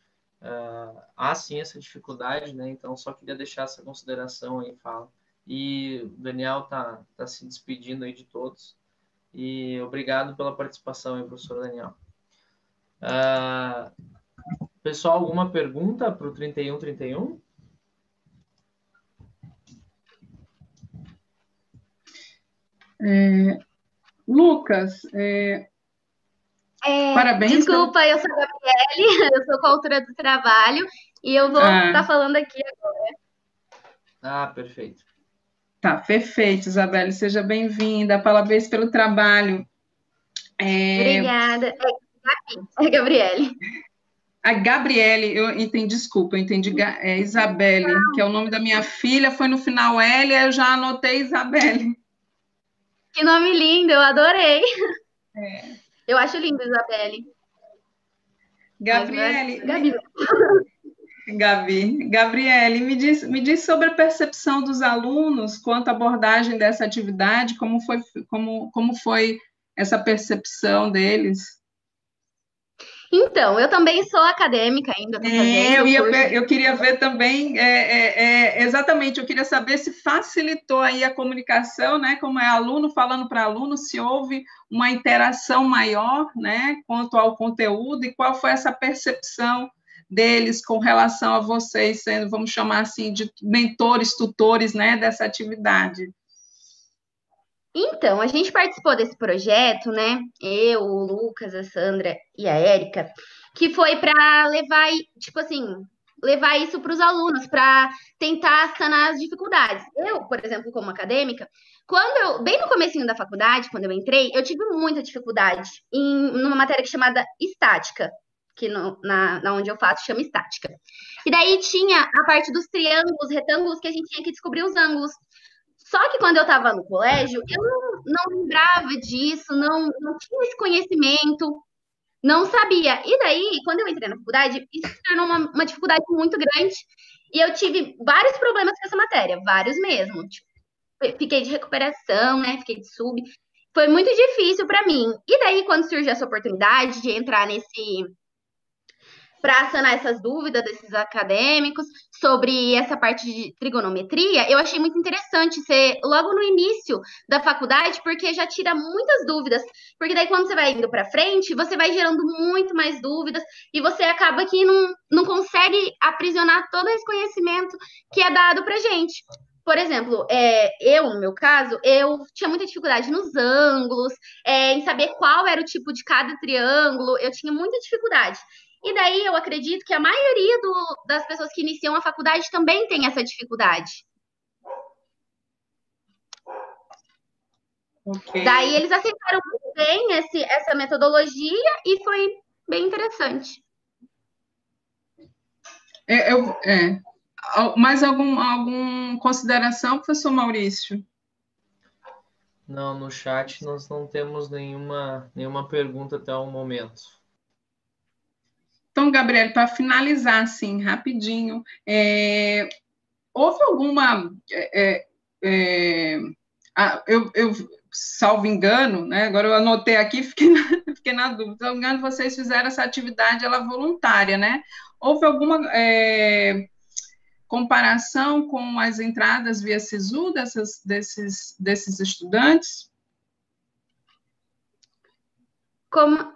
B: há sim essa dificuldade, né, então só queria deixar essa consideração aí, fala. E o Daniel tá se despedindo aí de todos. E obrigado pela participação aí, professor Daniel. Pessoal, alguma pergunta para o 3131?
A: Lucas, parabéns.
G: Desculpa, eu sou a Gabriele, eu sou coautora do trabalho e eu vou estar falando aqui agora.
B: Perfeito.
A: Tá, perfeito, Isabelle, seja bem-vinda, parabéns pelo trabalho.
G: Obrigada. É Gabriele.
A: A Gabriele, eu entendi, desculpa, eu entendi Isabelle, que é o nome da minha filha, foi no final L, eu já anotei Isabelle.
G: Que nome lindo, eu adorei. Eu acho lindo, Isabelle.
A: Gabriele,
G: Gabi.
A: Gabriele, me diz sobre a percepção dos alunos quanto à abordagem dessa atividade, como foi essa percepção deles?
G: Então, eu também sou acadêmica ainda, estou fazendo
A: eu queria ver também, exatamente, eu queria saber se facilitou aí a comunicação, né, como é aluno falando para aluno, se houve uma interação maior, né, quanto ao conteúdo, e qual foi essa percepção deles com relação a vocês, sendo, vamos chamar assim, de mentores, tutores, né, dessa atividade.
G: Então, a gente participou desse projeto, né? Eu, o Lucas, a Sandra e a Érica, que foi para levar, tipo assim, levar isso para os alunos, para tentar sanar as dificuldades. Eu, por exemplo, como acadêmica, bem no comecinho da faculdade, quando eu entrei, eu tive muita dificuldade numa matéria chamada estática, que na onde eu faço chama estática. E daí tinha a parte dos triângulos, retângulos, que a gente tinha que descobrir os ângulos. Só que quando eu estava no colégio, eu não lembrava disso, não tinha esse conhecimento, não sabia. E daí, quando eu entrei na faculdade, isso se tornou uma dificuldade muito grande. E eu tive vários problemas com essa matéria, vários mesmo. Tipo, fiquei de recuperação, né? Fiquei de sub. Foi muito difícil para mim. E daí, quando surgiu essa oportunidade de entrar para sanar essas dúvidas desses acadêmicos sobre essa parte de trigonometria, eu achei muito interessante ser logo no início da faculdade, porque já tira muitas dúvidas. Porque daí, quando você vai indo para frente, você vai gerando muito mais dúvidas e você acaba que não consegue aprisionar todo esse conhecimento que é dado para gente. Por exemplo, no meu caso, eu tinha muita dificuldade nos ângulos, em saber qual era o tipo de cada triângulo, eu tinha muita dificuldade. E daí eu acredito que a maioria das pessoas que iniciam a faculdade também tem essa dificuldade.
A: Okay.
G: Daí eles aceitaram muito bem essa metodologia e foi bem interessante.
A: Mais alguma consideração, professor Maurício?
B: Não, no chat nós não temos nenhuma pergunta até o momento.
A: Então, Gabriel, para finalizar, assim, rapidinho, houve alguma... eu salvo engano, né? Agora eu anotei aqui, fiquei na dúvida. Salvo engano, vocês fizeram essa atividade, ela voluntária, né? Houve alguma comparação com as entradas via SISU desses estudantes?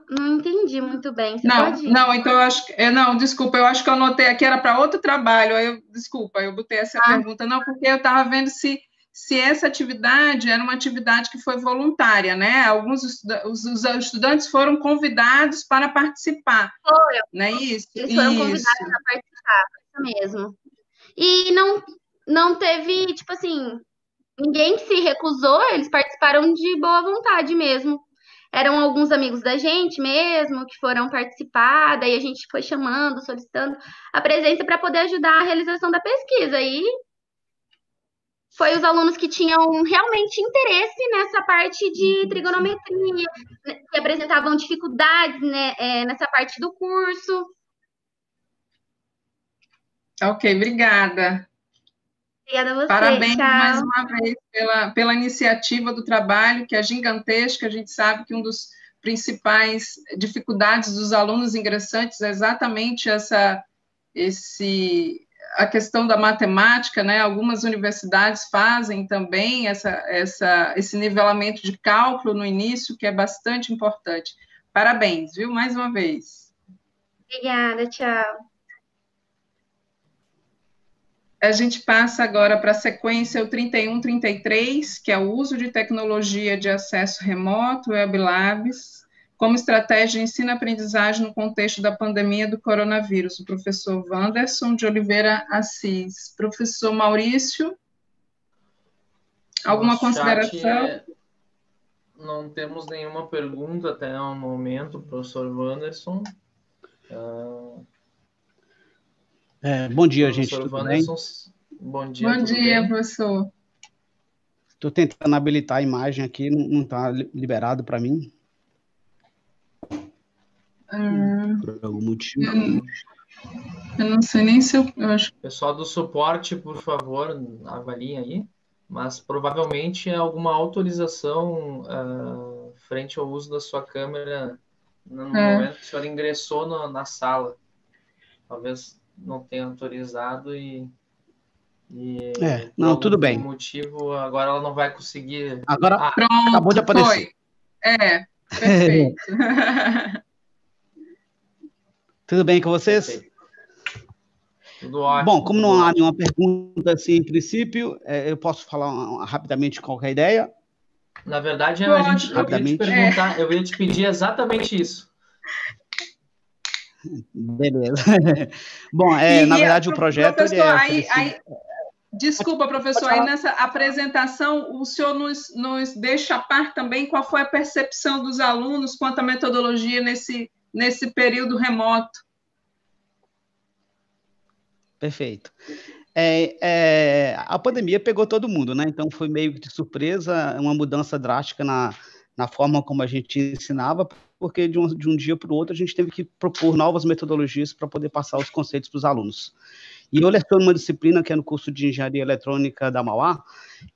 G: Não entendi muito bem.
A: Não, então eu acho que... desculpa, eu acho que eu anotei aqui, era para outro trabalho, desculpa, eu botei essa pergunta, não, porque eu estava vendo se essa atividade era uma atividade que foi voluntária, né? Alguns os estudantes foram convidados para participar.
G: Foi.
A: Não é isso?
G: Eles foram convidados a participar, isso mesmo. E não teve, tipo assim, ninguém que se recusou, eles participaram de boa vontade mesmo. Eram alguns amigos da gente mesmo que foram participar, daí a gente foi chamando, solicitando a presença para poder ajudar a realização da pesquisa. E foi os alunos que tinham realmente interesse nessa parte de trigonometria, que apresentavam dificuldades, né, nessa parte do curso.
A: Ok, obrigada.
G: Obrigada a você.
A: Parabéns
G: tchau.
A: Mais uma vez pela iniciativa do trabalho, que é gigantesca. A gente sabe que um dos principais dificuldades dos alunos ingressantes é exatamente a questão da matemática, né? Algumas universidades fazem também esse nivelamento de cálculo no início, que é bastante importante. Parabéns, viu? Mais uma vez.
G: Obrigada, tchau.
A: A gente passa agora para a sequência, o 3133, que é o uso de tecnologia de acesso remoto, Web Labs, como estratégia de ensino-aprendizagem no contexto da pandemia do coronavírus. O professor Wanderson de Oliveira Assis. Professor Maurício, alguma consideração?
B: Não temos nenhuma pergunta até o momento, professor Wanderson.
H: Bom dia, gente, tudo bem?
B: Bom dia,
A: Bom dia, professor.
H: Estou tentando habilitar a imagem aqui, não está liberado para mim. Por algum motivo.
A: Eu não sei nem se eu acho.
B: Pessoal do suporte, por favor, avaliem aí. Mas provavelmente é alguma autorização frente ao uso da sua câmera no momento que o senhor ingressou na sala. Talvez não tenha autorizado e
H: não, tudo bem.
B: Por algum motivo, agora ela não vai conseguir...
H: Agora,
A: pronto,
H: acabou de aparecer.
A: Perfeito.
H: Tudo bem com vocês?
B: Perfeito. Tudo ótimo.
H: Bom, como não há nenhuma pergunta assim, em princípio, eu posso falar rapidamente qualquer ideia?
B: Na verdade, eu ia te perguntar, eu ia te pedir exatamente isso.
H: Beleza. Bom, na verdade, o projeto...
A: Professor, desculpa, professor, aí nessa apresentação, o senhor nos deixa a par também qual foi a percepção dos alunos quanto à metodologia nesse período remoto.
H: Perfeito. A pandemia pegou todo mundo, né? Então foi meio que de surpresa, uma mudança drástica na forma como a gente ensinava, porque de um dia para o outro a gente teve que propor novas metodologias para poder passar os conceitos para os alunos. E eu leciono uma disciplina que é no curso de Engenharia Eletrônica da Mauá,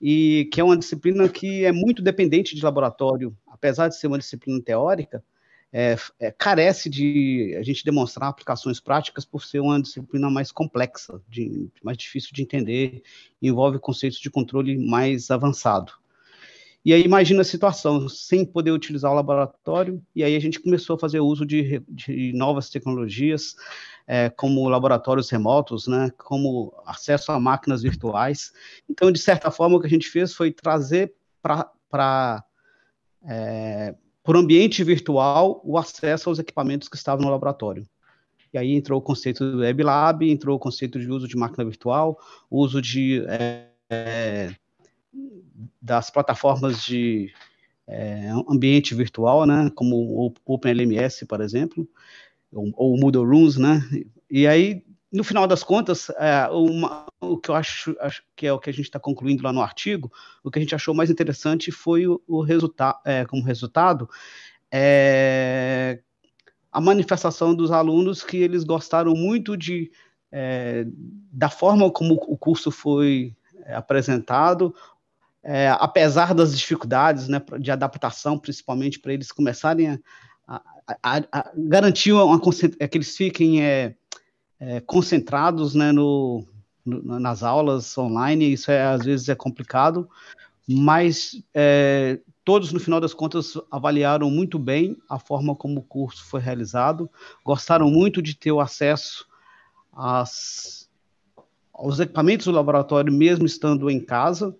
H: e que é uma disciplina que é muito dependente de laboratório, apesar de ser uma disciplina teórica, carece de a gente demonstrar aplicações práticas por ser uma disciplina mais complexa, mais difícil de entender, envolve conceitos de controle mais avançado. E aí imagina a situação, sem poder utilizar o laboratório, e aí a gente começou a fazer uso de novas tecnologias, como laboratórios remotos, né, como acesso a máquinas virtuais. Então, de certa forma, o que a gente fez foi trazer por ambiente virtual o acesso aos equipamentos que estavam no laboratório. E aí entrou o conceito do Web Lab, entrou o conceito de uso de máquina virtual, uso das plataformas de ambiente virtual, né, como o OpenLMS, por exemplo, ou o Moodle Rooms, né, e aí, no final das contas, o que eu acho que é o que a gente está concluindo lá no artigo, o que a gente achou mais interessante foi o resultado, como resultado, a manifestação dos alunos que eles gostaram muito da forma como o curso foi apresentado, apesar das dificuldades, né, de adaptação, principalmente para eles começarem a garantir que eles fiquem concentrados, né, nas aulas online. Isso às vezes é complicado, mas todos, no final das contas, avaliaram muito bem a forma como o curso foi realizado, gostaram muito de ter o acesso aos equipamentos do laboratório, mesmo estando em casa,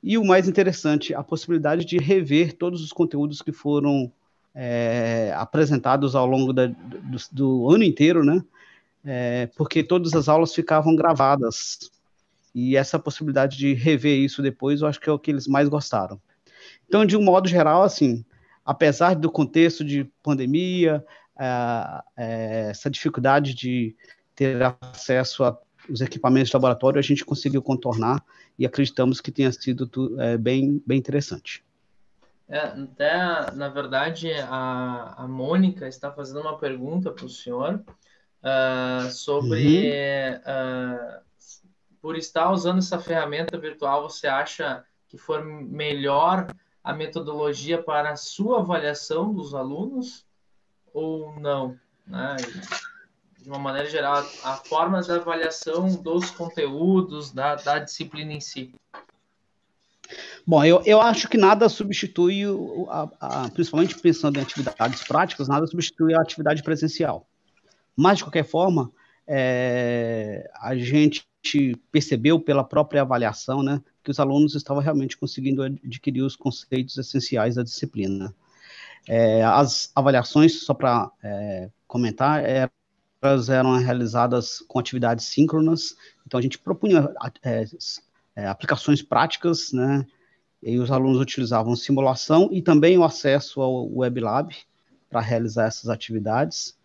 H: e o mais interessante, a possibilidade de rever todos os conteúdos que foram apresentados ao longo do ano inteiro, né? Porque todas as aulas ficavam gravadas, e essa possibilidade de rever isso depois, eu acho que é o que eles mais gostaram. Então, de um modo geral, assim, apesar do contexto de pandemia, essa dificuldade de ter acesso aos equipamentos de laboratório, a gente conseguiu contornar e acreditamos que tenha sido bem interessante.
B: Até, na verdade, a Mônica está fazendo uma pergunta para o senhor sobre por estar usando essa ferramenta virtual, você acha que foi melhor a metodologia para a sua avaliação dos alunos ou não? Né? De uma maneira geral, a forma da avaliação dos conteúdos, da disciplina em si.
H: Bom, eu acho que nada substitui, principalmente pensando em atividades práticas, nada substitui a atividade presencial. Mas, de qualquer forma, a gente percebeu pela própria avaliação, né, que os alunos estavam realmente conseguindo adquirir os conceitos essenciais da disciplina. As avaliações, só para comentar, elas eram realizadas com atividades síncronas, então a gente propunha aplicações práticas, né, e os alunos utilizavam simulação e também o acesso ao Web Lab para realizar essas atividades,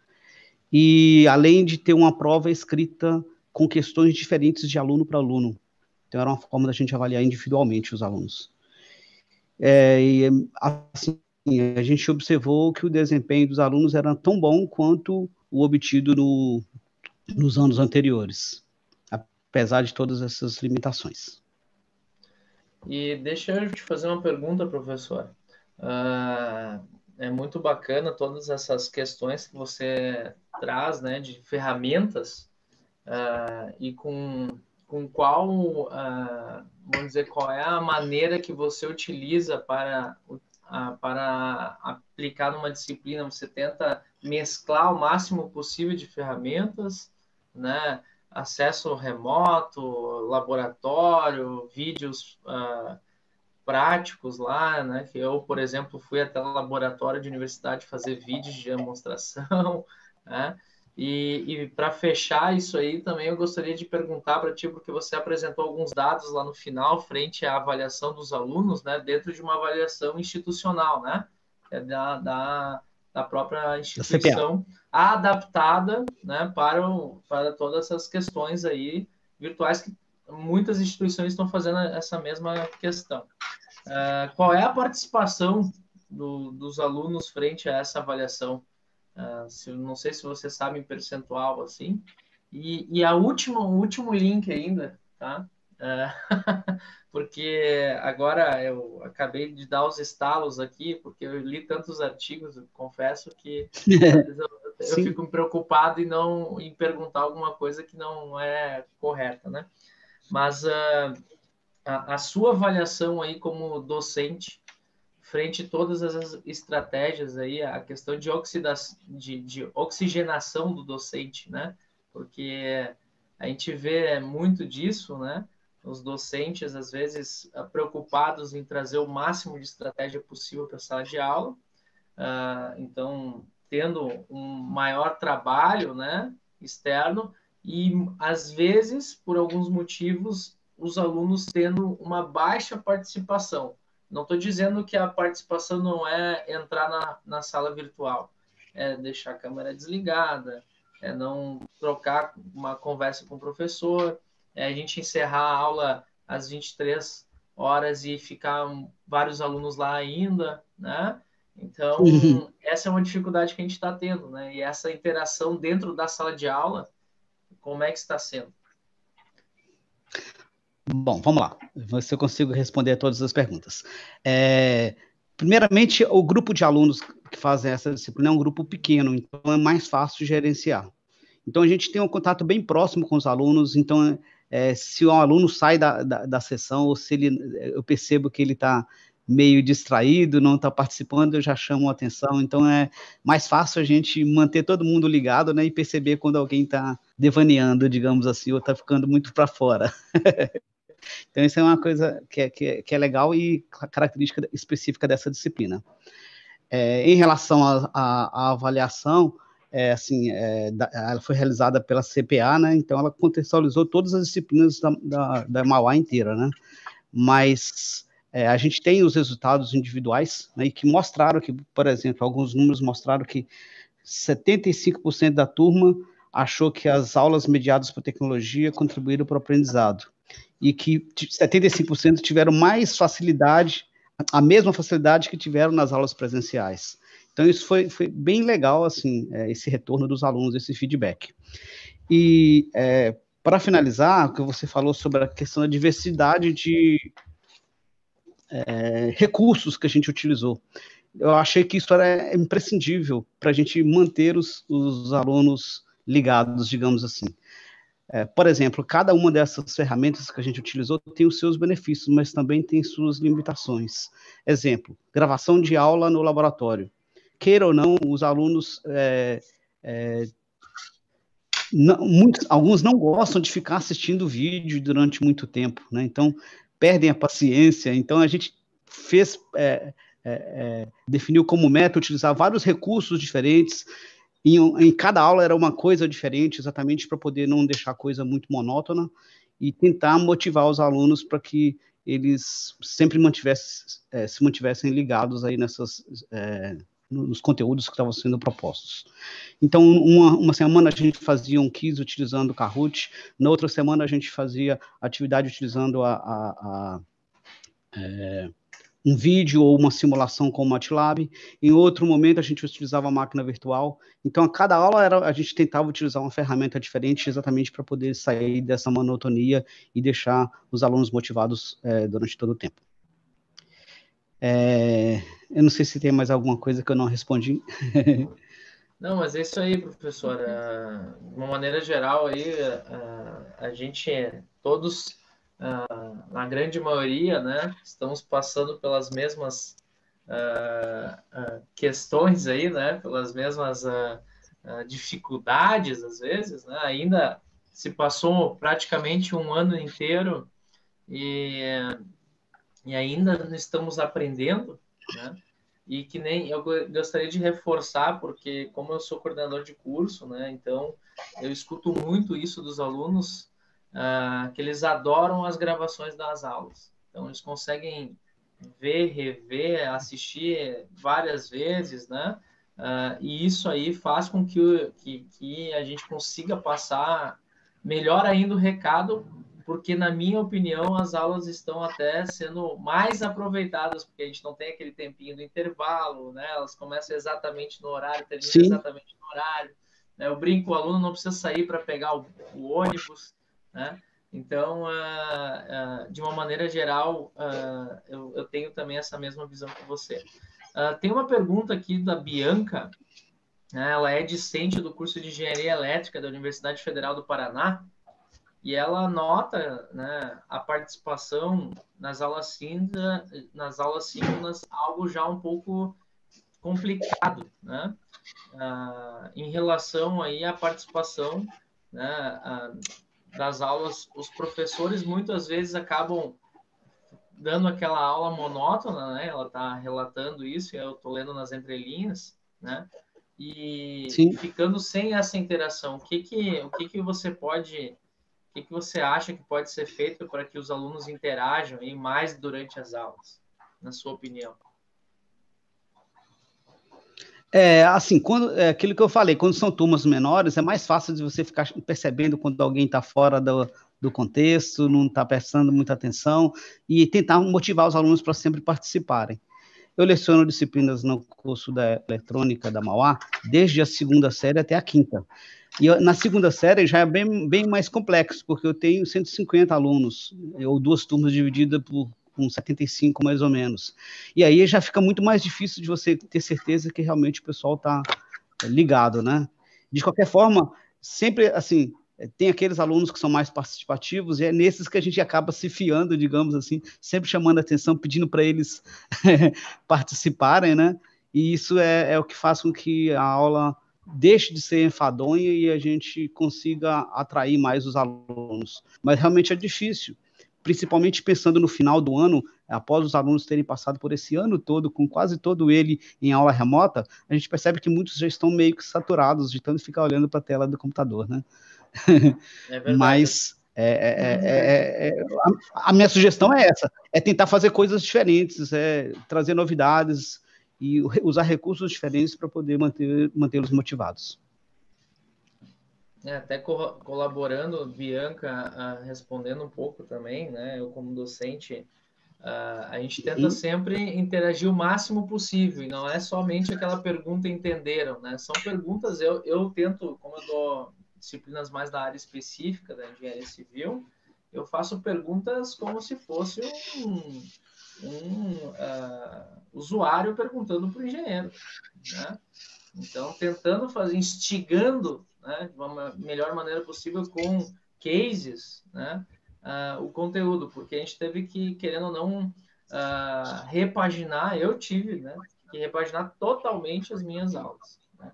H: e além de ter uma prova escrita com questões diferentes de aluno para aluno. Então, era uma forma da gente avaliar individualmente os alunos. E, assim, a gente observou que o desempenho dos alunos era tão bom quanto o obtido nos anos anteriores, apesar de todas essas limitações.
B: E deixa eu te fazer uma pergunta, professor. É muito bacana todas essas questões que você traz, né, de ferramentas, e com qual, vamos dizer, qual é a maneira que você utiliza para aplicar numa disciplina. Você tenta mesclar o máximo possível de ferramentas, né? Acesso remoto, laboratório, vídeos práticos lá, né? Que eu, por exemplo, fui até o laboratório de universidade fazer vídeos de demonstração, né? E para fechar isso aí, também eu gostaria de perguntar para ti, porque você apresentou alguns dados lá no final, frente à avaliação dos alunos, né, dentro de uma avaliação institucional, né, da própria instituição, adaptada, né, para todas essas questões aí virtuais, que muitas instituições estão fazendo essa mesma questão. Qual é a participação dos alunos frente a essa avaliação? Não sei se você sabe em percentual, assim. E o último link ainda, tá? Porque agora eu acabei de dar os estalos aqui, porque eu li tantos artigos, eu confesso que às vezes eu fico preocupado em perguntar alguma coisa que não é correta, né? Mas a sua avaliação aí como docente, frente a todas as estratégias aí, a questão de oxigenação do docente, né? Porque a gente vê muito disso, né? Os docentes, às vezes, preocupados em trazer o máximo de estratégia possível para a sala de aula, então, tendo um maior trabalho, né, externo, e, às vezes, por alguns motivos, os alunos tendo uma baixa participação. Não estou dizendo que a participação não é entrar na sala virtual, é deixar a câmera desligada, é não trocar uma conversa com o professor, é a gente encerrar a aula às 23 horas e ficar vários alunos lá ainda, né? Então, essa é uma dificuldade que a gente está tendo, né? E essa interação dentro da sala de aula, como é que está sendo?
H: Bom, vamos lá. Ver se eu consigo responder a todas as perguntas. Primeiramente, o grupo de alunos que fazem essa disciplina é um grupo pequeno, então é mais fácil de gerenciar. Então, a gente tem um contato bem próximo com os alunos, então, se um aluno sai da sessão, ou se eu percebo que ele está meio distraído, não está participando, eu já chamo a atenção, então é mais fácil a gente manter todo mundo ligado, né, e perceber quando alguém está devaneando, digamos assim, ou está ficando muito para fora. Então, isso é uma coisa que é legal e característica específica dessa disciplina. Em relação à avaliação, ela foi realizada pela CPA, né? Então, ela contextualizou todas as disciplinas da Mauá inteira, né? Mas a gente tem os resultados individuais, né, e que mostraram que, por exemplo, alguns números mostraram que 75% da turma achou que as aulas mediadas por tecnologia contribuíram para o aprendizado, e que 75% tiveram mais facilidade, a mesma facilidade que tiveram nas aulas presenciais. Então, isso foi bem legal, assim, esse retorno dos alunos, esse feedback. E, para finalizar, o que você falou sobre a questão da diversidade de recursos que a gente utilizou. Eu achei que isso era imprescindível para a gente manter os alunos ligados, digamos assim. Por exemplo, cada uma dessas ferramentas que a gente utilizou tem os seus benefícios, mas também tem suas limitações. Exemplo, gravação de aula no laboratório. Queira ou não, os alunos, alguns não gostam de ficar assistindo vídeo durante muito tempo, né? Então, perdem a paciência. Então, a gente definiu como meta utilizar vários recursos diferentes. Em cada aula era uma coisa diferente, exatamente para poder não deixar a coisa muito monótona e tentar motivar os alunos para que eles sempre se mantivessem ligados aí nos conteúdos que estavam sendo propostos. Então, uma semana a gente fazia um quiz utilizando o Kahoot, na outra semana a gente fazia atividade utilizando um vídeo ou uma simulação com o MATLAB. Em outro momento, a gente utilizava a máquina virtual. Então, a cada aula, a gente tentava utilizar uma ferramenta diferente exatamente para poder sair dessa monotonia e deixar os alunos motivados durante todo o tempo. Eu não sei se tem mais alguma coisa que eu não respondi.
B: Não, mas é isso aí, professor. De uma maneira geral, aí, a gente, todos, na grande maioria, né, estamos passando pelas mesmas questões aí, né, pelas mesmas dificuldades, às vezes, né, ainda se passou praticamente um ano inteiro e ainda estamos aprendendo, né? E que nem eu gostaria de reforçar, porque como eu sou coordenador de curso, né? Então eu escuto muito isso dos alunos, que eles adoram as gravações das aulas. Então eles conseguem ver, rever, assistir várias vezes, né? E isso aí faz com que a gente consiga passar melhor ainda o recado, porque, na minha opinião, as aulas estão até sendo mais aproveitadas, porque a gente não tem aquele tempinho do intervalo, né? Elas começam exatamente no horário, terminam exatamente no horário, né? Eu brinco, o aluno não precisa sair para pegar o ônibus, né? Então, de uma maneira geral, eu tenho também essa mesma visão que você. Tem uma pergunta aqui da Bianca, né? Ela é discente do curso de Engenharia Elétrica da Universidade Federal do Paraná, e ela nota, né, a participação nas aulas síncronas algo já um pouco complicado, né? Em relação aí à participação, né, das aulas, os professores muitas vezes acabam dando aquela aula monótona, né? Ela está relatando isso, e eu estou lendo nas entrelinhas, né? E ficando sem essa interação, o que você pode... O que você acha que pode ser feito para que os alunos interajam aí mais durante as aulas, na sua opinião?
H: Assim, aquilo que eu falei, quando são turmas menores, é mais fácil de você ficar percebendo quando alguém está fora do contexto, não está prestando muita atenção, e tentar motivar os alunos para sempre participarem. Eu leciono disciplinas no curso da eletrônica da Mauá, desde a 2ª série até a 5ª. E na 2ª série já é bem mais complexo, porque eu tenho 150 alunos, ou 2 turmas divididas com 75 mais ou menos. E aí já fica muito mais difícil de você ter certeza que realmente o pessoal está ligado, né? De qualquer forma, sempre, assim, tem aqueles alunos que são mais participativos, e é nesses que a gente acaba se fiando, digamos assim, sempre chamando a atenção, pedindo para eles participarem, né? E isso é o que faz com que a aula deixe de ser enfadonha e a gente consiga atrair mais os alunos. Mas realmente é difícil, principalmente pensando no final do ano, após os alunos terem passado por esse ano todo, com quase todo ele em aula remota, a gente percebe que muitos já estão meio que saturados de tanto ficar olhando para a tela do computador, né?
B: É verdade.
H: Mas a minha sugestão é essa, é tentar fazer coisas diferentes, trazer novidades e usar recursos diferentes para poder mantê-los motivados.
B: Até colaborando, Bianca, respondendo um pouco também, né? Eu, como docente, a gente tenta sempre interagir o máximo possível, e não é somente aquela pergunta entenderam, né? São perguntas, eu tento, como eu dou disciplinas mais da área específica da engenharia civil, eu faço perguntas como se fosse um usuário perguntando para o engenheiro, né? Então, tentando fazer, instigando, né, de uma melhor maneira possível com cases, né, o conteúdo, porque a gente teve que, querendo ou não, repaginar, eu tive, né, que repaginar totalmente as minhas aulas, né,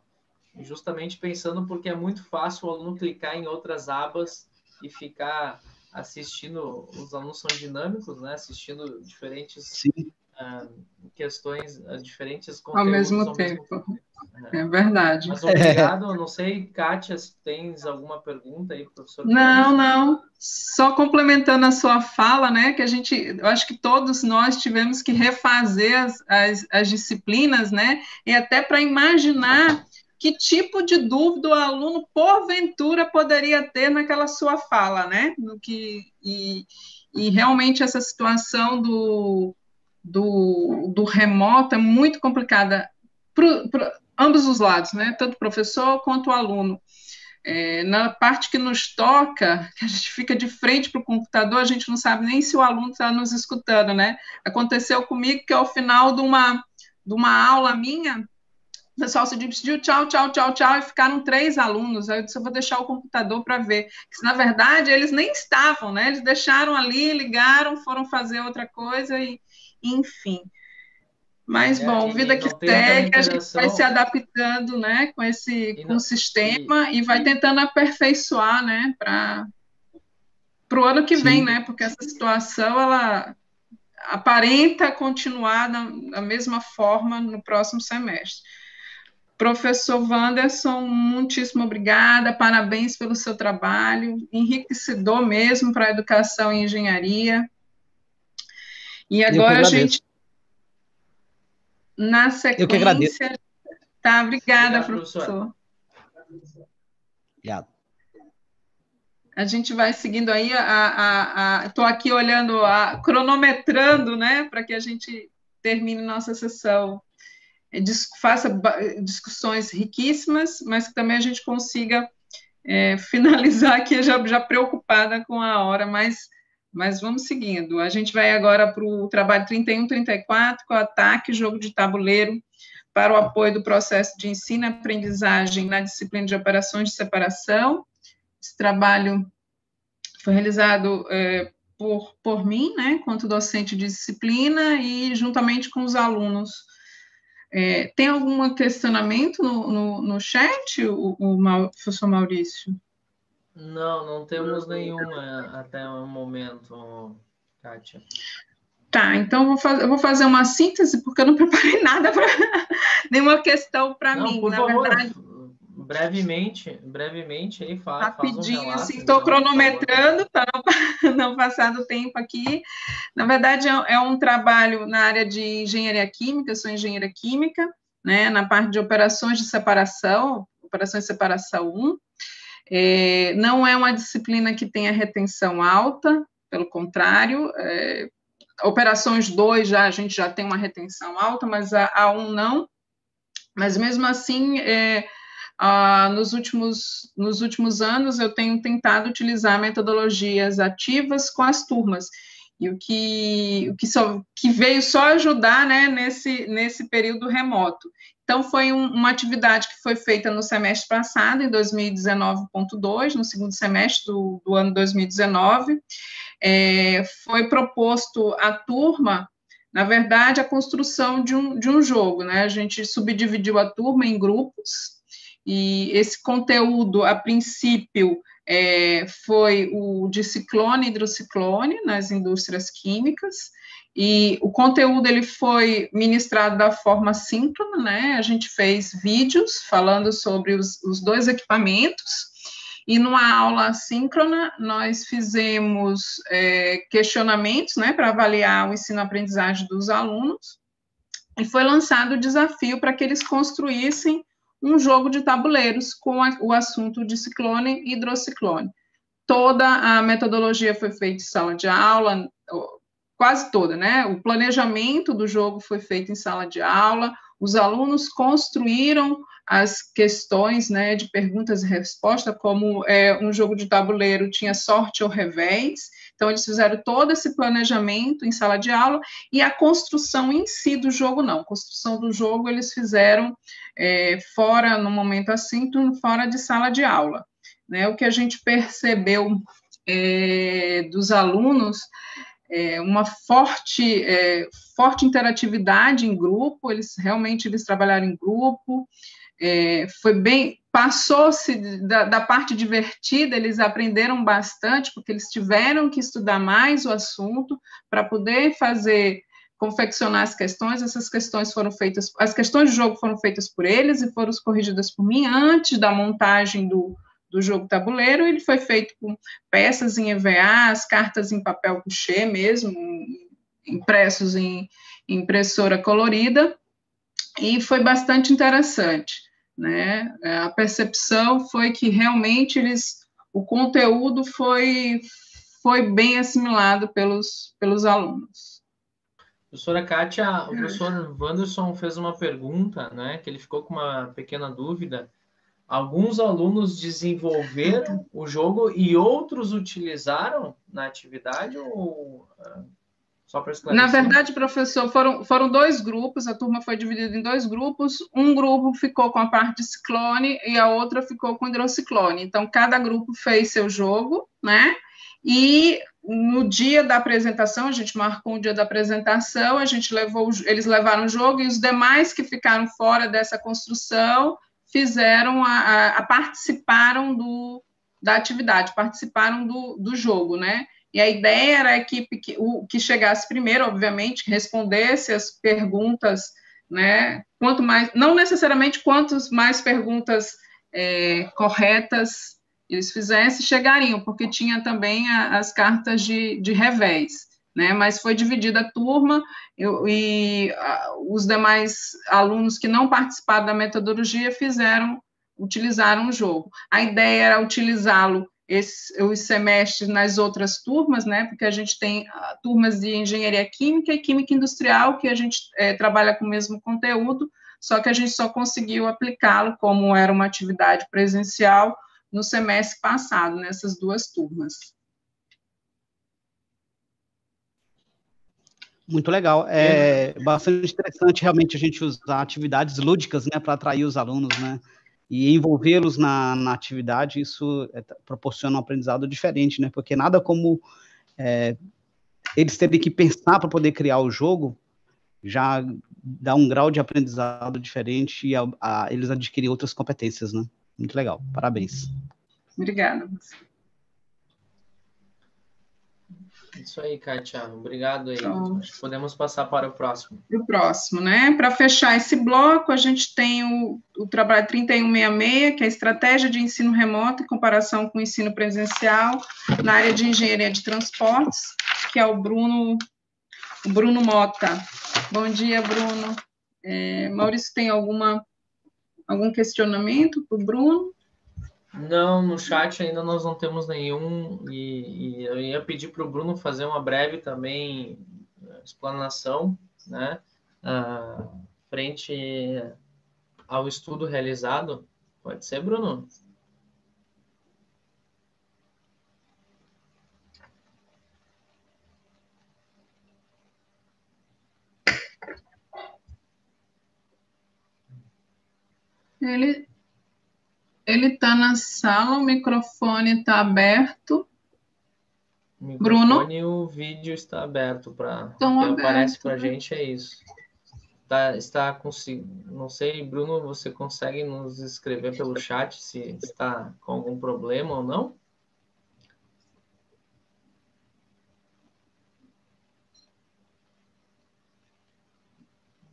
B: justamente pensando porque é muito fácil o aluno clicar em outras abas e ficar assistindo, os alunos são dinâmicos, né, assistindo diferentes questões, diferentes
A: Ao
B: conteúdos
A: mesmo tempo. É verdade.
B: Mas obrigado. Não sei, Kátia, se tens alguma pergunta aí, professor?
A: Não. Só complementando a sua fala, né, que eu acho que todos nós tivemos que refazer as disciplinas, né, e até para imaginar que tipo de dúvida o aluno, porventura, poderia ter naquela sua fala, né, e realmente essa situação do remoto é muito complicada para ambos os lados, né? Tanto o professor quanto o aluno. Na parte que nos toca, que a gente fica de frente para o computador, a gente não sabe nem se o aluno está nos escutando, né? Aconteceu comigo que ao final de uma aula minha, o pessoal se despediu, tchau, e ficaram 3 alunos. Aí eu disse, eu vou deixar o computador para ver. Porque, na verdade, eles nem estavam, né? Eles deixaram ali, ligaram, foram fazer outra coisa, e enfim. Mas, bom, vida que segue, a gente vai se adaptando, né, com o sistema e vai tentando aperfeiçoar, né, para o ano que vem, né, porque essa situação, ela aparenta continuar da mesma forma no próximo semestre. Professor Wanderson, muitíssimo obrigada, parabéns pelo seu trabalho, enriquecedor mesmo para a educação e engenharia. E agora a gente... Na sequência...
H: Eu que agradeço.
A: Tá, obrigada, professor.
H: Obrigado.
A: A gente vai seguindo aí, estou aqui olhando, cronometrando, né, para que a gente termine nossa sessão, faça discussões riquíssimas, mas que também a gente consiga finalizar aqui já preocupada com a hora, mas vamos seguindo. A gente vai agora para o trabalho 31-34, com o ataque, jogo de tabuleiro, para o apoio do processo de ensino e aprendizagem na disciplina de operações de separação. Esse trabalho foi realizado por mim, né, enquanto docente de disciplina, e juntamente com os alunos. Tem algum questionamento no chat, o professor Maurício?
B: Não temos nenhuma até o momento, Kátia.
A: Tá, então eu vou fazer uma síntese, porque eu não preparei nada para nenhuma questão para mim.
B: Por favor,
A: verdade,
B: brevemente aí
A: rapidinho,
B: faz um relato,
A: assim, estou cronometrando para não passar do tempo aqui. Na verdade, é um trabalho na área de engenharia química, eu sou engenheira química, né, na parte de operações de separação 1. Não é uma disciplina que tenha retenção alta, pelo contrário, operações 2 a gente já tem uma retenção alta, mas a 1 não. Mas mesmo assim, nos últimos anos eu tenho tentado utilizar metodologias ativas com as turmas, e o que veio só ajudar, né, nesse período remoto. Então, foi uma atividade que foi feita no semestre passado, em 2019.2, no segundo semestre do ano 2019. Foi proposto à turma, na verdade, a construção de um jogo, né? A gente subdividiu a turma em grupos, e esse conteúdo, a princípio, foi o de ciclone e hidrociclone nas indústrias químicas, e o conteúdo ele foi ministrado da forma síncrona, né? A gente fez vídeos falando sobre os 2 equipamentos, e numa aula síncrona nós fizemos questionamentos, né, para avaliar o ensino-aprendizagem dos alunos, e foi lançado o desafio para que eles construíssem um jogo de tabuleiros com o assunto de ciclone e hidrociclone. Toda a metodologia foi feita em sala de aula, quase toda, né? O planejamento do jogo foi feito em sala de aula, os alunos construíram as questões, né, de perguntas e respostas, como um jogo de tabuleiro tinha sorte ou revés. Então, eles fizeram todo esse planejamento em sala de aula, e a construção em si do jogo, não. A construção do jogo eles fizeram fora, no momento assíncrono, fora de sala de aula. Né? O que a gente percebeu dos alunos, uma forte interatividade em grupo, eles trabalharam em grupo, passou-se da parte divertida, eles aprenderam bastante, porque eles tiveram que estudar mais o assunto para poder fazer confeccionar as questões. Essas questões foram feitas, as questões de jogo foram feitas por eles e foram corrigidas por mim antes da montagem do jogo tabuleiro. Ele foi feito com peças em EVA, as cartas em papel couché mesmo, impressos em impressora colorida, e foi bastante interessante, né? A percepção foi que realmente o conteúdo foi bem assimilado pelos alunos.
B: Professora Kátia, o professor Wanderson fez uma pergunta, né, que ele ficou com uma pequena dúvida. Alguns alunos desenvolveram o jogo e outros utilizaram na atividade, ou só para esclarecer?
A: Na verdade, professor, foram 2 grupos, a turma foi dividida em 2 grupos, um grupo ficou com a parte de ciclone e a outra ficou com hidrociclone. Então, cada grupo fez seu jogo, né? E no dia da apresentação, a gente marcou o dia da apresentação, eles levaram o jogo, e os demais que ficaram fora dessa construção participaram da atividade, participaram do jogo, né? E a ideia era a equipe que chegasse primeiro, obviamente, respondesse as perguntas, né? Quanto mais, não necessariamente quantas mais perguntas corretas eles fizessem, chegariam, porque tinha também as cartas de revés, né? Mas foi dividida a turma, e os demais alunos que não participaram da metodologia utilizaram o jogo. A ideia era utilizá-lo os semestres nas outras turmas, né? Porque a gente tem turmas de engenharia química e química industrial, que a gente trabalha com o mesmo conteúdo, só que a gente só conseguiu aplicá-lo, como era uma atividade presencial, no semestre passado, nessas 2 turmas.
H: Muito legal. É bastante interessante, realmente, a gente usar atividades lúdicas, né, para atrair os alunos, né, e envolvê-los na atividade. Isso proporciona um aprendizado diferente, né, porque nada como eles terem que pensar para poder criar o jogo, já dá um grau de aprendizado diferente e eles adquirem outras competências, né. Muito legal, parabéns.
A: Obrigada.
B: Isso aí, Kátia. Obrigado aí. Acho que podemos passar para o próximo.
A: O próximo, né? Para fechar esse bloco, a gente tem o trabalho 3166, que é a estratégia de ensino remoto em comparação com o ensino presencial na área de engenharia de transportes, que é o Bruno Mota. Bom dia, Bruno. Maurício, tem algum questionamento para o Bruno?
B: Não, no chat ainda nós não temos nenhum, e eu ia pedir para o Bruno fazer uma breve também explanação, né, frente ao estudo realizado. Pode ser, Bruno?
A: Ele está na sala, o microfone está aberto.
B: O microfone e o vídeo está aberto, o que aparece para a gente é isso. Está consigo. Não sei, Bruno, você consegue nos escrever pelo chat se está com algum problema ou não?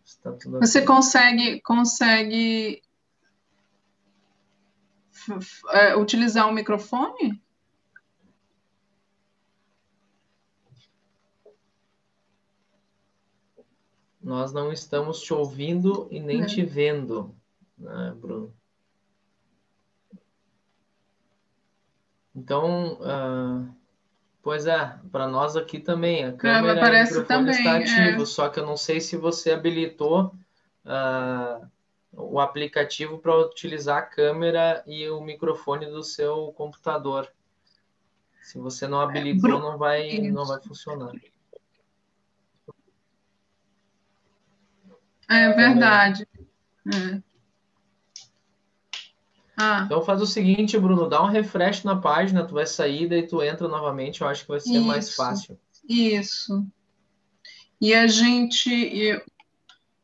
B: Está tudo
A: Você
B: aqui.
A: consegue utilizar o microfone?
B: Nós não estamos te ouvindo e nem te vendo, né, Bruno? Então, pois para nós aqui também, a câmera e o microfone
A: também,
B: está ativo, só que eu não sei se você habilitou o aplicativo para utilizar a câmera e o microfone do seu computador. Se você não habilitou, não vai funcionar.
A: É verdade.
B: Então faz o seguinte, Bruno, dá um refresh na página, tu vai sair, daí tu entra novamente, eu acho que vai ser mais fácil.
A: Isso. E a gente...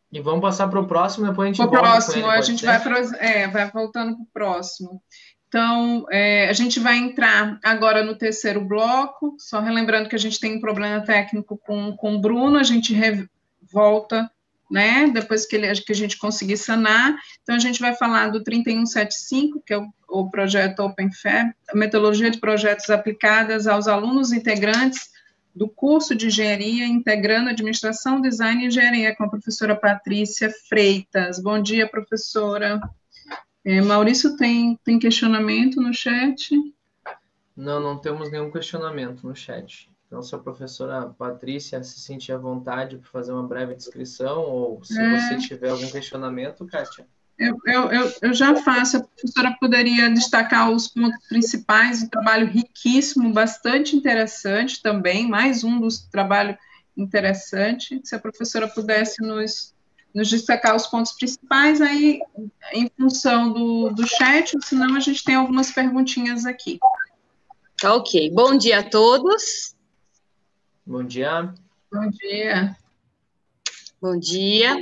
B: E vamos passar para o próximo, depois a gente
A: volta
B: com ele,
A: a gente vai voltando para o próximo. Então, a gente vai entrar agora no terceiro bloco, só relembrando que a gente tem um problema técnico com o Bruno, a gente volta, né, depois que a gente conseguir sanar. Então, a gente vai falar do 3175, que é o projeto OpenFab, a metodologia de projetos aplicadas aos alunos integrantes do curso de Engenharia, integrando Administração, Design e Engenharia, com a professora Patrícia Freitas. Bom dia, professora. Maurício, tem questionamento no chat?
B: Não temos nenhum questionamento no chat. Então, se a professora Patrícia se sentir à vontade para fazer uma breve descrição, ou se você tiver algum questionamento, Kátia.
A: Eu já faço. A professora poderia destacar os pontos principais, um trabalho riquíssimo, bastante interessante também, mais um dos trabalhos interessantes. Se a professora pudesse nos destacar os pontos principais, aí, em função do chat, senão a gente tem algumas perguntinhas aqui.
I: Tá ok. Bom dia a todos.
B: Bom dia.
A: Bom dia.
I: Bom dia.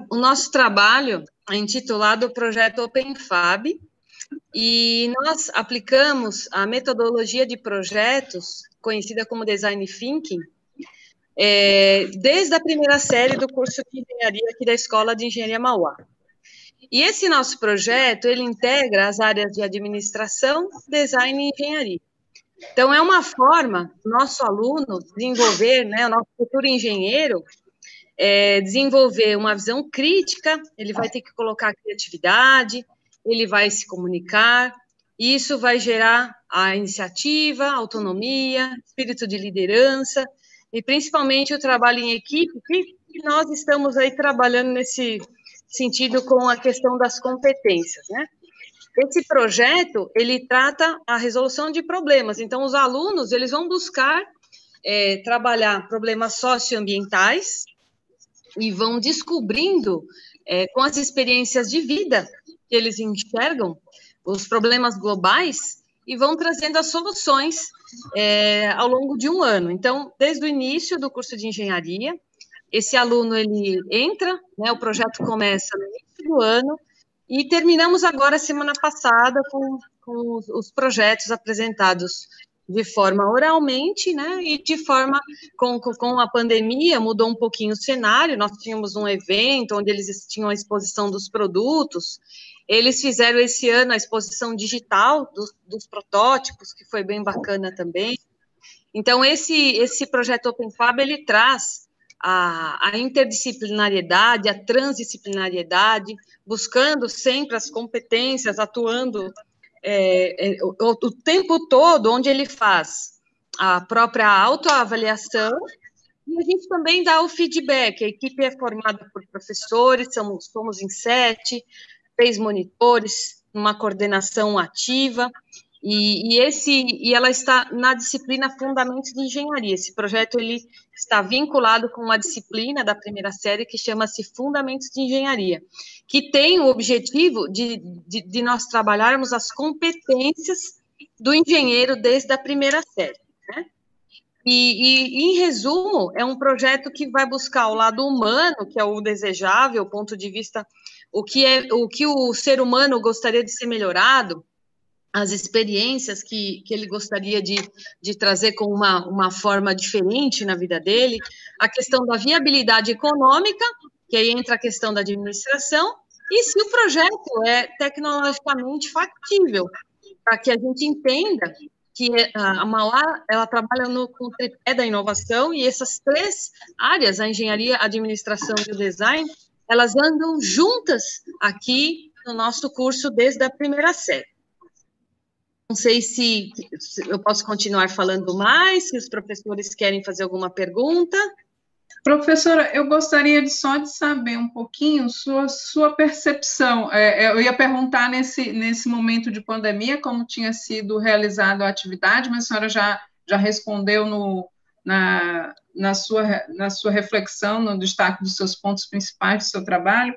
I: O nosso trabalho é intitulado Projeto OpenFab, e nós aplicamos a metodologia de projetos, conhecida como Design Thinking, desde a primeira série do curso de Engenharia aqui da Escola de Engenharia Mauá. E esse nosso projeto, ele integra as áreas de administração, design e engenharia. Então, é uma forma do nosso aluno desenvolver, né, o nosso futuro engenheiro, desenvolver uma visão crítica, ele vai ter que colocar criatividade, ele vai se comunicar, e isso vai gerar a iniciativa, a autonomia, espírito de liderança, e principalmente o trabalho em equipe, que nós estamos aí trabalhando nesse sentido com a questão das competências, né? Esse projeto, ele trata a resolução de problemas, então os alunos, eles vão buscar trabalhar problemas socioambientais e vão descobrindo, com as experiências de vida que eles enxergam, os problemas globais, e vão trazendo as soluções ao longo de um ano. Então, desde o início do curso de engenharia, esse aluno, ele entra, né, o projeto começa no início do ano, e terminamos agora, semana passada, com os projetos apresentados de forma oralmente, né, e de forma, com a pandemia, mudou um pouquinho o cenário, nós tínhamos um evento onde eles tinham a exposição dos produtos, eles fizeram esse ano a exposição digital dos protótipos, que foi bem bacana também. Então, esse projeto OpenFab, ele traz a interdisciplinariedade, a transdisciplinariedade, buscando sempre as competências, atuando o tempo todo, onde ele faz a própria autoavaliação, e a gente também dá o feedback. A equipe é formada por professores, somos em 7, 3 monitores, uma coordenação ativa, e ela está na disciplina Fundamentos de Engenharia. Esse projeto, ele está vinculado com uma disciplina da primeira série que chama-se Fundamentos de Engenharia, que tem o objetivo de nós trabalharmos as competências do engenheiro desde a primeira série, né? E, em resumo, é um projeto que vai buscar o lado humano, que é o desejável, o ponto de vista, o que o ser humano gostaria de ser melhorado, as experiências que ele gostaria de trazer com uma forma diferente na vida dele, a questão da viabilidade econômica, que aí entra a questão da administração, e se o projeto é tecnologicamente factível, para que a gente entenda que a Mauá, ela trabalha com o tripé da inovação, e essas 3 áreas, a engenharia, a administração e o design, elas andam juntas aqui no nosso curso desde a primeira série. Não sei se eu posso continuar falando mais, se os professores querem fazer alguma pergunta.
A: Professora, eu gostaria só de saber um pouquinho sua percepção. Eu ia perguntar nesse momento de pandemia como tinha sido realizada a atividade, mas a senhora já respondeu na sua reflexão, no destaque dos seus pontos principais do seu trabalho.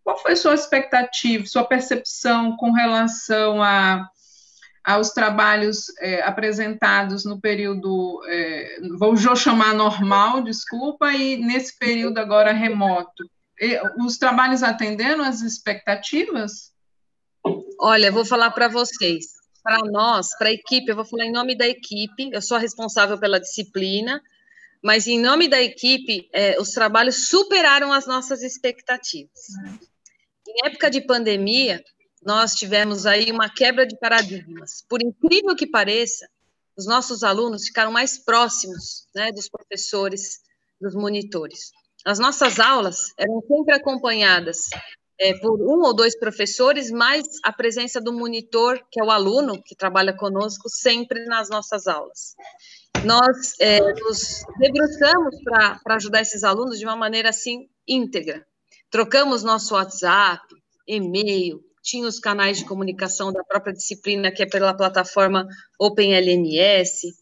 A: Qual foi a sua expectativa, sua percepção com relação aos trabalhos apresentados no período, vou chamar normal, desculpa, e nesse período agora remoto? Os trabalhos atenderam às expectativas?
I: Olha, vou falar para vocês, para nós, para a equipe, eu vou falar em nome da equipe, eu sou a responsável pela disciplina, mas em nome da equipe, os trabalhos superaram as nossas expectativas. Em época de pandemia, nós tivemos aí uma quebra de paradigmas. Por incrível que pareça, os nossos alunos ficaram mais próximos, né, dos professores, dos monitores. As nossas aulas eram sempre acompanhadas por 1 ou 2 professores, mais a presença do monitor, que é o aluno que trabalha conosco sempre nas nossas aulas. Nós nos debruçamos para ajudar esses alunos de uma maneira, assim, íntegra. Trocamos nosso WhatsApp, e-mail, tinha os canais de comunicação da própria disciplina, que é pela plataforma OpenLMS.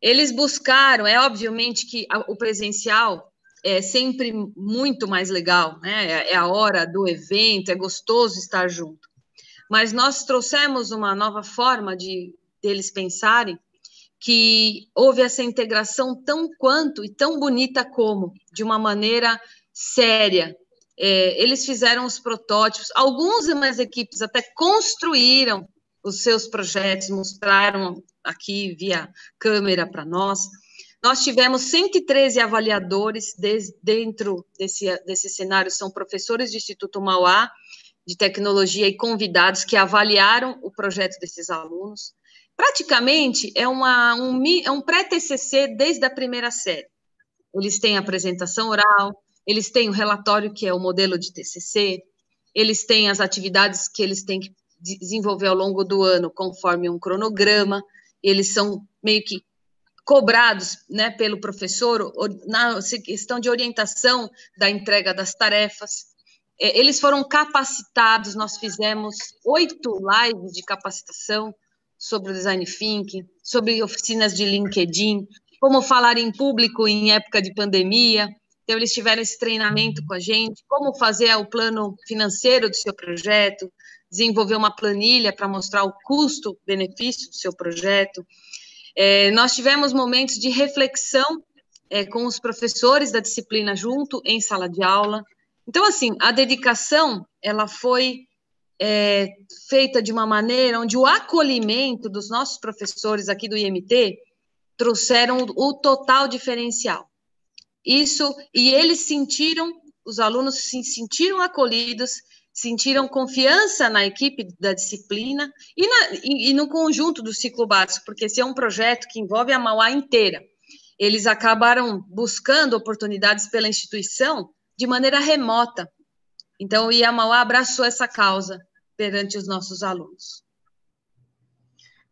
I: Eles buscaram, obviamente que o presencial é sempre muito mais legal, né? É a hora do evento, é gostoso estar junto. Mas nós trouxemos uma nova forma deles pensarem, que houve essa integração tão quanto e tão bonita como, de uma maneira séria. Eles fizeram os protótipos, algumas equipes até construíram os seus projetos, mostraram aqui via câmera para nós. Nós tivemos 113 avaliadores dentro desse cenário, são professores do Instituto Mauá de Tecnologia e convidados que avaliaram o projeto desses alunos. Praticamente é um pré-TCC desde a primeira série. Eles têm a apresentação oral, eles têm o relatório, que é o modelo de TCC, eles têm as atividades que eles têm que desenvolver ao longo do ano, conforme um cronograma, eles são meio que cobrados, né, pelo professor na questão de orientação da entrega das tarefas. Eles foram capacitados, nós fizemos 8 lives de capacitação sobre o design thinking, sobre oficinas de LinkedIn, como falar em público em época de pandemia. Então, eles tiveram esse treinamento com a gente, como fazer o plano financeiro do seu projeto, desenvolver uma planilha para mostrar o custo-benefício do seu projeto. Nós tivemos momentos de reflexão com os professores da disciplina junto em sala de aula. Então, assim, a dedicação, ela foi feita de uma maneira onde o acolhimento dos nossos professores aqui do IMT trouxeram o total diferencial. Isso, e eles os alunos se sentiram acolhidos, sentiram confiança na equipe da disciplina e no conjunto do ciclo básico, porque esse é um projeto que envolve a Mauá inteira. Eles acabaram buscando oportunidades pela instituição de maneira remota. Então, o IAMauá abraçou essa causa perante os nossos alunos.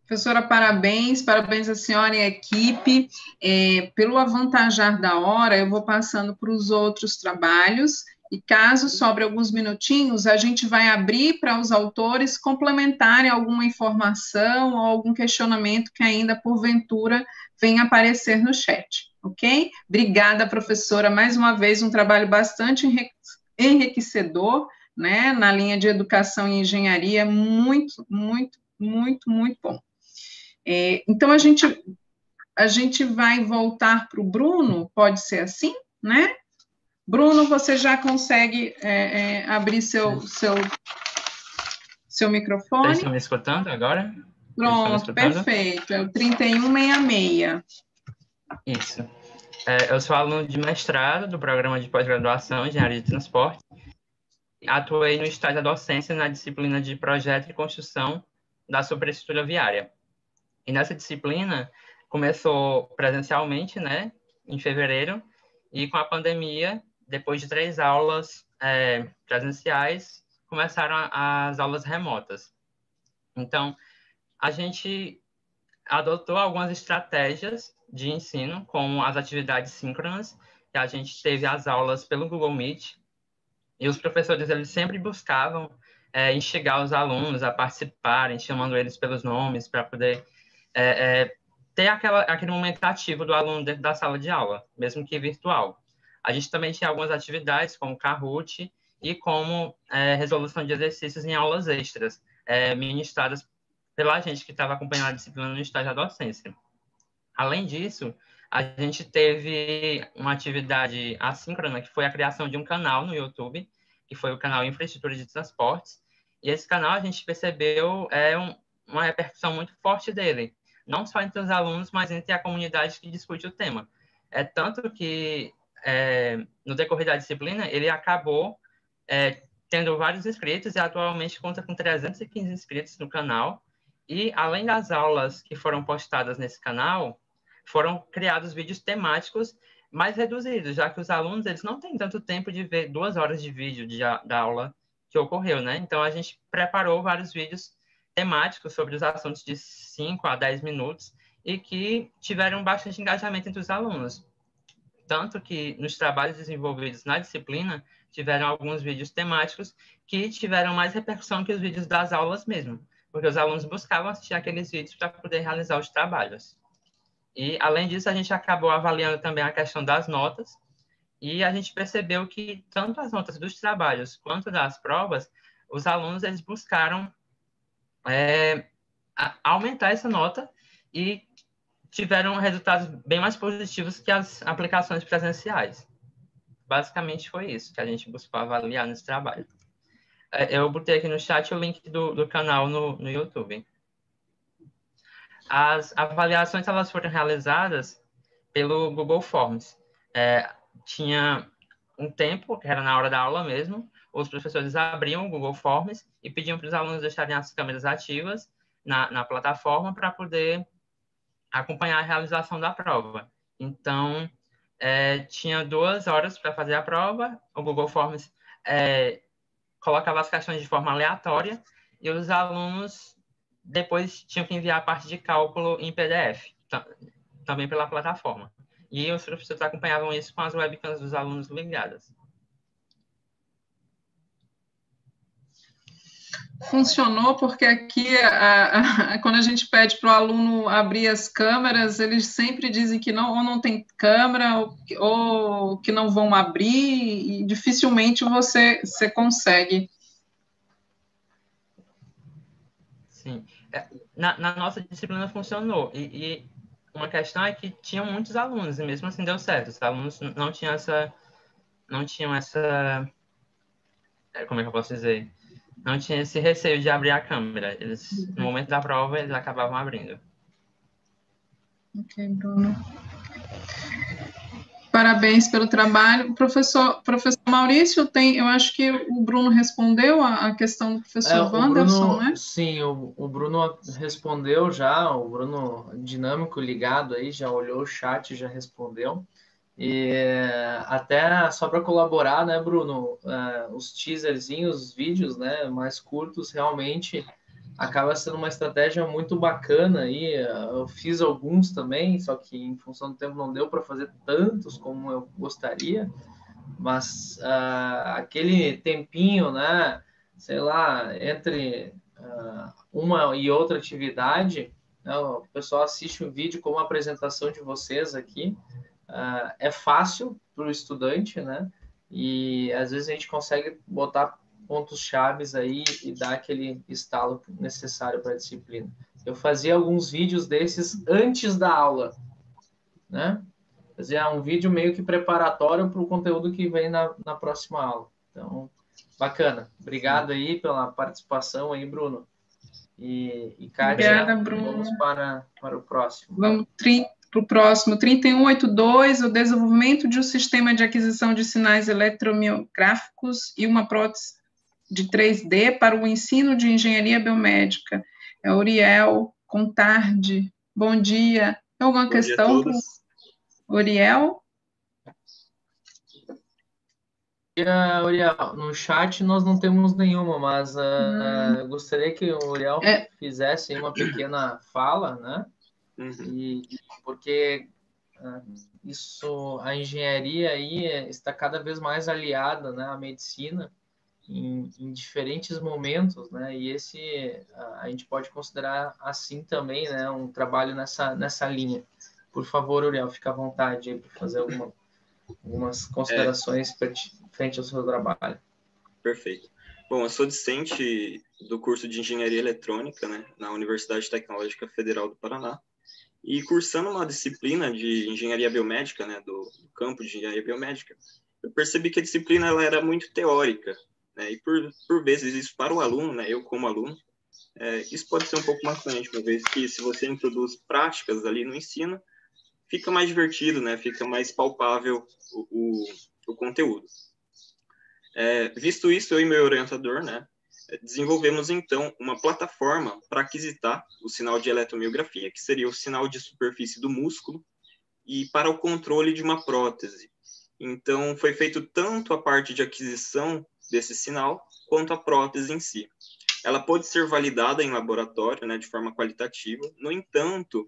A: Professora, parabéns à senhora e à equipe. Pelo avantajar da hora, eu vou passando para os outros trabalhos, e caso sobre alguns minutinhos, a gente vai abrir para os autores complementarem alguma informação ou algum questionamento que ainda, porventura, venha aparecer no chat, ok? Obrigada, professora, mais uma vez, um trabalho bastante enriquecedor, né, na linha de educação e engenharia, muito, muito, muito, muito bom. Então, a gente vai voltar para o Bruno, pode ser assim, né? Bruno, você já consegue abrir seu microfone?
J: Vocês estão me escutando agora?
A: Pronto, perfeito, é o 3166.
J: Isso. Eu sou aluno de mestrado do programa de pós-graduação em Engenharia de Transporte. Atuei no estágio da docência na disciplina de Projeto e Construção da Superestrutura Viária. E nessa disciplina começou presencialmente, né, em fevereiro, e com a pandemia, depois de 3 aulas presenciais, começaram as aulas remotas. Então, a gente adotou algumas estratégias de ensino, como as atividades síncronas, que a gente teve as aulas pelo Google Meet, e os professores eles sempre buscavam instigar os alunos a participarem, chamando eles pelos nomes, para poder ter aquele momento ativo do aluno dentro da sala de aula, mesmo que virtual. A gente também tinha algumas atividades, como Kahoot, e como resolução de exercícios em aulas extras, ministradas pela gente que estava acompanhando a disciplina no estágio da docência. Além disso, a gente teve uma atividade assíncrona, que foi a criação de um canal no YouTube, que foi o canal Infraestrutura de Transportes, e esse canal a gente percebeu uma repercussão muito forte dele, não só entre os alunos, mas entre a comunidade que discute o tema. Tanto que, no decorrer da disciplina, ele acabou tendo vários inscritos e atualmente conta com 315 inscritos no canal. E, além das aulas que foram postadas nesse canal, foram criados vídeos temáticos mais reduzidos, já que os alunos eles não têm tanto tempo de ver 2 horas de vídeo da aula que ocorreu, né? Então, a gente preparou vários vídeos temáticos sobre os assuntos de 5 a 10 minutos e que tiveram bastante engajamento entre os alunos. Tanto que, nos trabalhos desenvolvidos na disciplina, tiveram alguns vídeos temáticos que tiveram mais repercussão que os vídeos das aulas mesmo, porque os alunos buscavam assistir aqueles vídeos para poder realizar os trabalhos. E, além disso, a gente acabou avaliando também a questão das notas, e a gente percebeu que tanto as notas dos trabalhos quanto das provas, os alunos eles buscaram aumentar essa nota e tiveram resultados bem mais positivos que as aplicações presenciais. Basicamente foi isso que a gente buscou avaliar nesse trabalho. Eu botei aqui no chat o link do canal no YouTube. As avaliações elas foram realizadas pelo Google Forms. Tinha um tempo, que era na hora da aula mesmo, os professores abriam o Google Forms e pediam para os alunos deixarem as câmeras ativas na plataforma para poder acompanhar a realização da prova. Então, tinha 2 horas para fazer a prova, o Google Forms colocava as questões de forma aleatória e os alunos depois tinham que enviar a parte de cálculo em PDF, também pela plataforma. E os professores acompanhavam isso com as webcams dos alunos ligadas.
A: Funcionou porque aqui, quando a gente pede para o aluno abrir as câmeras, eles sempre dizem que não, ou não tem câmera, ou que não vão abrir, e dificilmente você consegue.
J: Sim. Na nossa disciplina funcionou. E uma questão é que tinham muitos alunos, e mesmo assim deu certo. Os alunos não tinham essa... como é que eu posso dizer? Não tinha esse receio de abrir a câmera. Eles, no momento da prova, eles acabavam abrindo.
A: Ok, Bruno. Parabéns pelo trabalho. Professor Maurício, eu acho que o Bruno respondeu a questão do professor Wanderson, né?
B: Sim, o Bruno respondeu já, o Bruno dinâmico ligado aí, já olhou o chat, já respondeu. E até só para colaborar, né, Bruno, os teaserzinhos, os vídeos, né, mais curtos, realmente acaba sendo uma estratégia muito bacana aí. Eu fiz alguns também, só que em função do tempo não deu para fazer tantos como eu gostaria, mas aquele tempinho, né, sei lá, entre uma e outra atividade, né, o pessoal assiste o vídeo como a apresentação de vocês aqui. É fácil para o estudante, né? E às vezes a gente consegue botar pontos chaves aí e dar aquele estalo necessário para a disciplina. Eu fazia alguns vídeos desses antes da aula, né? Fazia um vídeo meio que preparatório para o conteúdo que vem na próxima aula. Então, bacana. Obrigado aí pela participação aí, Bruno. E Kátia,
A: obrigada, Bruno.
B: Vamos para o próximo.
A: Vamos para o próximo, 3182, o desenvolvimento de um sistema de aquisição de sinais eletromiográficos e uma prótese de 3D para o ensino de engenharia biomédica. Uriel Contardi, bom dia. Tem alguma questão para o Uriel?
B: Uriel, no chat nós não temos nenhuma, mas eu gostaria que o Uriel fizesse uma pequena fala, né? E porque a engenharia aí está cada vez mais aliada, né, à medicina em diferentes momentos, né? E a gente pode considerar assim também, né, um trabalho nessa linha. Por favor, Uriel, fica à vontade aí para fazer algumas considerações frente ao seu trabalho.
K: Perfeito. Bom, eu sou discente do curso de Engenharia Eletrônica, né, na Universidade Tecnológica Federal do Paraná. E cursando uma disciplina de engenharia biomédica, né, do campo de engenharia biomédica, eu percebi que a disciplina ela era muito teórica, né, e por vezes isso para o aluno, né, eu como aluno, isso pode ser um pouco maçante, uma vez que se você introduz práticas ali no ensino, fica mais divertido, né? Fica mais palpável o conteúdo. Visto isso, eu e meu orientador, né, desenvolvemos, então, uma plataforma para aquisitar o sinal de eletromiografia, que seria o sinal de superfície do músculo, e para o controle de uma prótese. Então, foi feito tanto a parte de aquisição desse sinal, quanto a prótese em si. Ela pode ser validada em laboratório, né, de forma qualitativa. No entanto,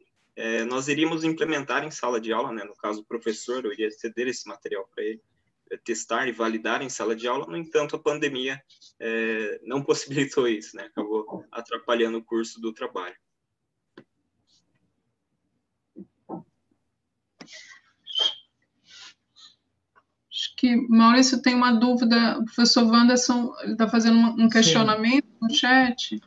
K: nós iríamos implementar em sala de aula, né, no caso, o professor, eu iria ceder esse material para ele, testar e validar em sala de aula. No entanto, a pandemia não possibilitou isso, né, acabou atrapalhando o curso do trabalho.
A: Acho que Maurício tem uma dúvida, o professor Wanderson está fazendo um questionamento no chat.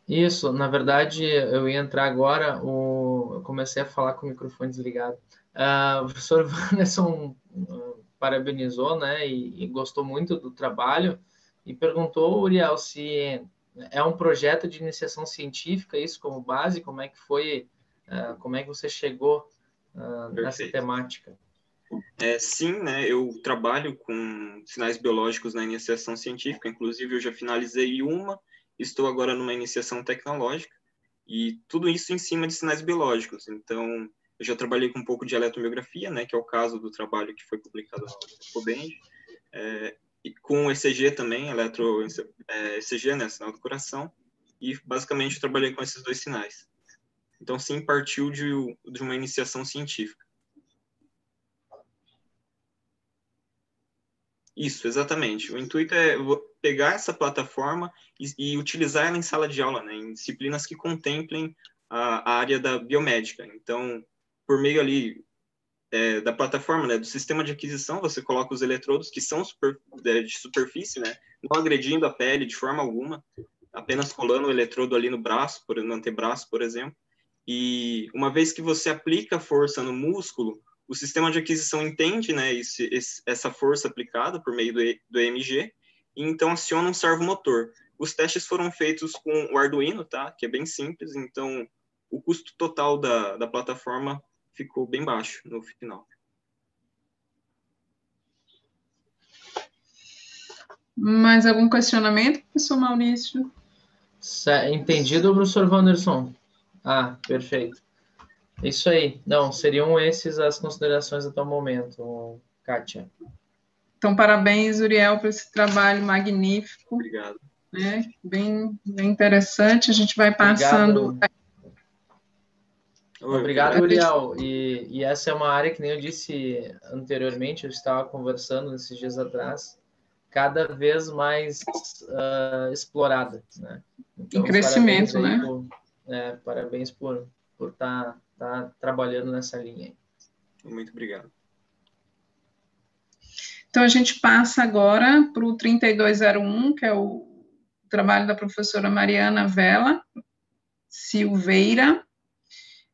B: Isso, na verdade, eu ia entrar agora, eu comecei a falar com o microfone desligado. O professor Wanderson parabenizou, né, e gostou muito do trabalho, e perguntou, Uriel, se é um projeto de iniciação científica, isso como base, como é que foi, como é que você chegou nessa temática?
K: Sim, né, eu trabalho com sinais biológicos na iniciação científica, inclusive eu já finalizei uma, estou agora numa iniciação tecnológica, e tudo isso em cima de sinais biológicos. Então, eu já trabalhei com um pouco de eletromiografia, né, que é o caso do trabalho que foi publicado no Cobend, e com ECG também, ECG, né, sinal do coração, e basicamente eu trabalhei com esses dois sinais. Então, sim, partiu de uma iniciação científica. Isso, exatamente. O intuito é pegar essa plataforma e utilizar ela em sala de aula, né, em disciplinas que contemplem a área da biomédica. Então, por meio ali da plataforma, né, do sistema de aquisição, você coloca os eletrodos que são de superfície, né, não agredindo a pele de forma alguma, apenas colando o eletrodo ali no braço, no antebraço, por exemplo. E uma vez que você aplica a força no músculo, o sistema de aquisição entende, né, essa força aplicada por meio do EMG, e então aciona um servomotor. Os testes foram feitos com o Arduino, tá, que é bem simples, então o custo total da plataforma ficou bem baixo no final.
A: Mais algum questionamento, professor Maurício?
B: Entendido, professor Wanderson? Perfeito. Isso aí. Não, seriam esses as considerações até o momento, Kátia.
A: Então, parabéns, Uriel, por esse trabalho magnífico.
K: Obrigado.
A: Né? Bem interessante. A gente vai passando...
B: Obrigado, Uriel. E essa é uma área que nem eu disse anteriormente, eu estava conversando esses dias atrás, cada vez mais explorada, né? Então,
A: em crescimento, né?
B: Parabéns por estar trabalhando nessa linha aí.
K: Muito obrigado.
A: Então, a gente passa agora para o 3201, que é o trabalho da professora Mariana Vela Silveira.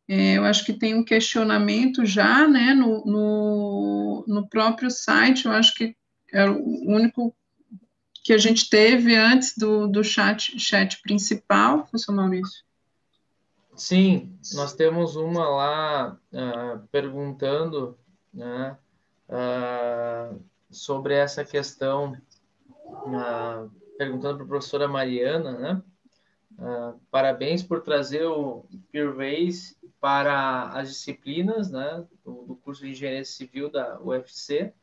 A: Eu acho que tem um questionamento já, né, no próprio site, eu acho que é o único que a gente teve antes do chat principal, professor Maurício.
B: Sim, nós temos uma lá perguntando, né, sobre essa questão, perguntando para a professora Mariana, né, parabéns por trazer o Peerways para as disciplinas, né, do curso de Engenharia Civil da UFC.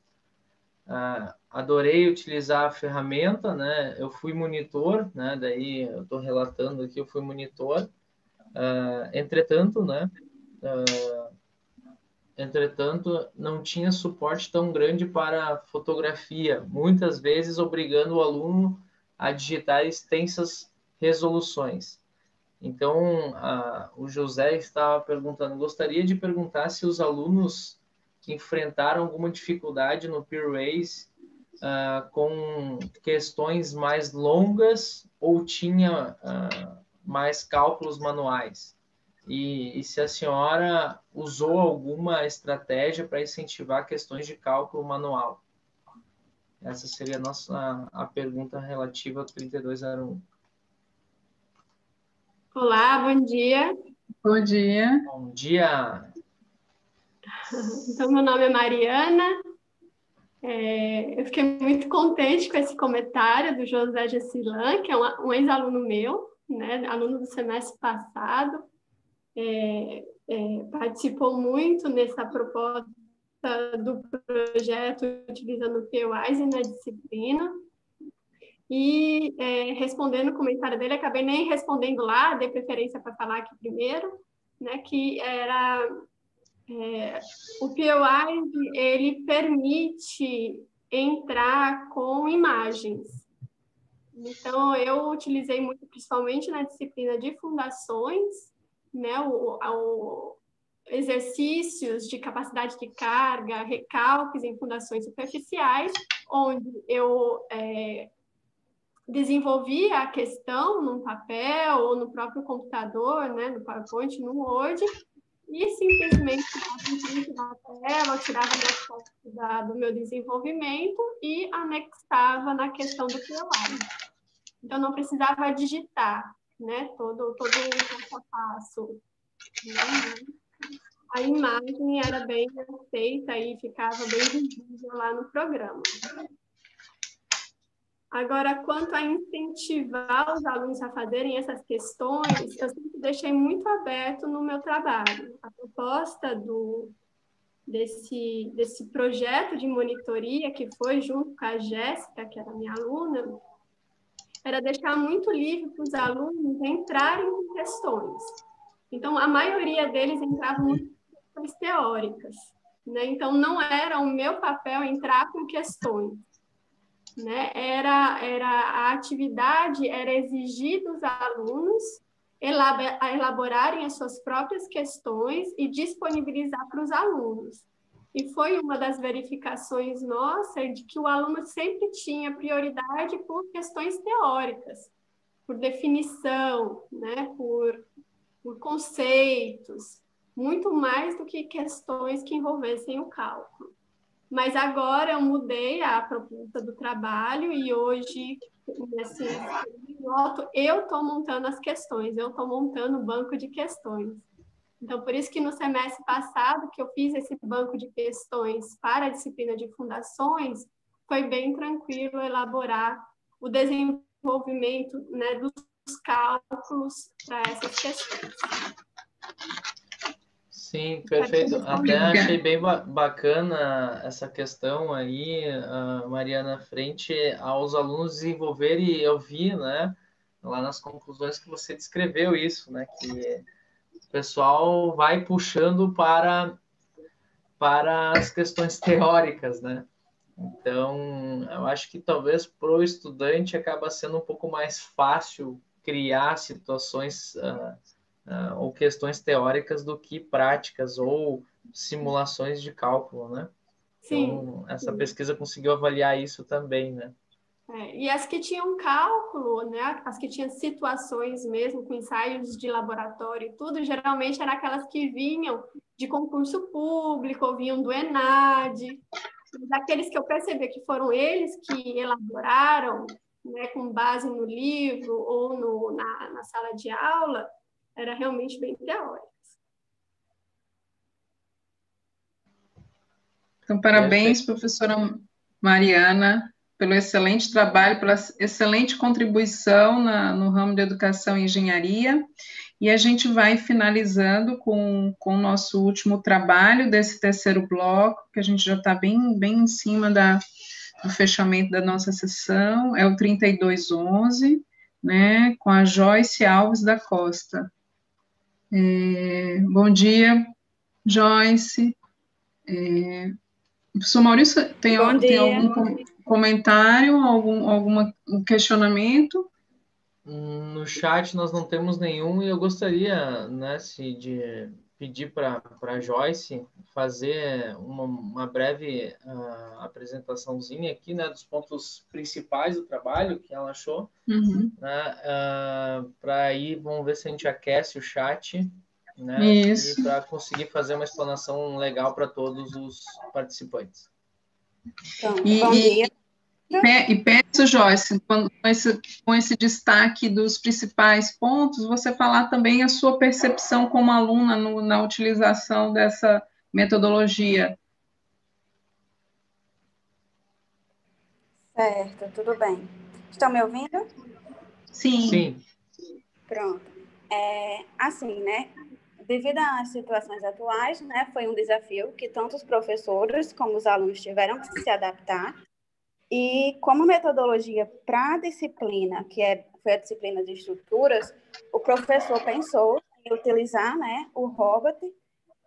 B: Adorei utilizar a ferramenta, né, eu fui monitor, né, daí eu estou relatando aqui, eu fui monitor, entretanto, né, não tinha suporte tão grande para fotografia, muitas vezes obrigando o aluno a digitar extensas resoluções. Então, o José estava perguntando, gostaria de perguntar se os alunos enfrentaram alguma dificuldade no Peerways com questões mais longas ou tinha mais cálculos manuais? E se a senhora usou alguma estratégia para incentivar questões de cálculo manual? Essa seria a pergunta relativa ao 3201.
L: Olá, bom dia.
A: Bom dia.
B: Bom dia.
L: Então, meu nome é Mariana. Eu fiquei muito contente com esse comentário do José Gessilan, que é um ex-aluno meu, né, aluno do semestre passado. Participou muito nessa proposta do projeto utilizando o PWISE na disciplina. E respondendo o comentário dele, acabei nem respondendo lá, dei preferência para falar aqui primeiro, né, que era o PWISE, ele permite entrar com imagens. Então, eu utilizei muito, principalmente na disciplina de fundações, né, exercícios de capacidade de carga, recalques em fundações superficiais, onde eu desenvolvi a questão num papel ou no próprio computador, né, no PowerPoint, no Word, e simplesmente na tela, eu tirava minhas fotos do meu desenvolvimento e anexava na questão do PWISE. Então, não precisava digitar, né, todo o passo a passo. A imagem era bem aceita e ficava bem visível lá no programa. Agora, quanto a incentivar os alunos a fazerem essas questões, eu sempre deixei muito aberto no meu trabalho. A proposta desse projeto de monitoria, que foi junto com a Jéssica, que era minha aluna, era deixar muito livre para os alunos entrarem com questões. Então, a maioria deles entravam muito com questões teóricas, né? Então, não era o meu papel entrar com questões. Né? A atividade era exigir dos alunos elaborarem as suas próprias questões e disponibilizar para os alunos. E foi uma das verificações nossas de que o aluno sempre tinha prioridade por questões teóricas, por definição, né? por conceitos, muito mais do que questões que envolvessem o cálculo. Mas agora eu mudei a proposta do trabalho e hoje, nesse piloto, eu estou montando as questões, eu estou montando o banco de questões. Então, por isso que no semestre passado, que eu fiz esse banco de questões para a disciplina de fundações, foi bem tranquilo elaborar o desenvolvimento, né, dos cálculos para essas questões.
B: Sim, perfeito. Até achei bem bacana essa questão aí, Mariana, frente aos alunos desenvolverem, e eu vi, né, lá nas conclusões que você descreveu isso, né, que o pessoal vai puxando para as questões teóricas, né? Então, eu acho que talvez para o estudante acaba sendo um pouco mais fácil criar situações ou questões teóricas do que práticas ou simulações de cálculo, né? Então, essa pesquisa conseguiu avaliar isso também, né?
L: E as que tinham cálculo, né? As que tinham situações mesmo, com ensaios de laboratório e tudo, geralmente eram aquelas que vinham de concurso público, ou vinham do ENAD. Daqueles que eu percebi que foram eles que elaboraram, né, com base no livro ou na sala de aula, era realmente bem teórico.
A: Então, parabéns, professora Mariana, pelo excelente trabalho, pela excelente contribuição no ramo de educação e engenharia. E a gente vai finalizando com o nosso último trabalho desse terceiro bloco, que a gente já está bem em cima do fechamento da nossa sessão, é o 3211, né, com a Joyce Alves da Costa. Bom dia, Joyce. Professor Maurício, tem algum comentário, algum questionamento?
B: No chat nós não temos nenhum, e eu gostaria, né, de pedir para a Joyce fazer uma breve apresentaçãozinha aqui, né, dos pontos principais do trabalho que ela achou, né, para aí vamos ver se a gente aquece o chat, né, e para conseguir fazer uma explanação legal para todos os participantes.
A: Então, bom dia. E peço, Joyce, com esse destaque dos principais pontos, você falar também a sua percepção como aluna na utilização metodologia.
M: Certo, tudo bem. Estão me ouvindo?
A: Sim.
B: Sim.
M: Pronto. Assim, né? Devido às situações atuais, né, foi um desafio que tanto os professores como os alunos tiveram que se adaptar. E como metodologia para a disciplina, foi a disciplina de estruturas, o professor pensou em utilizar, né, o robot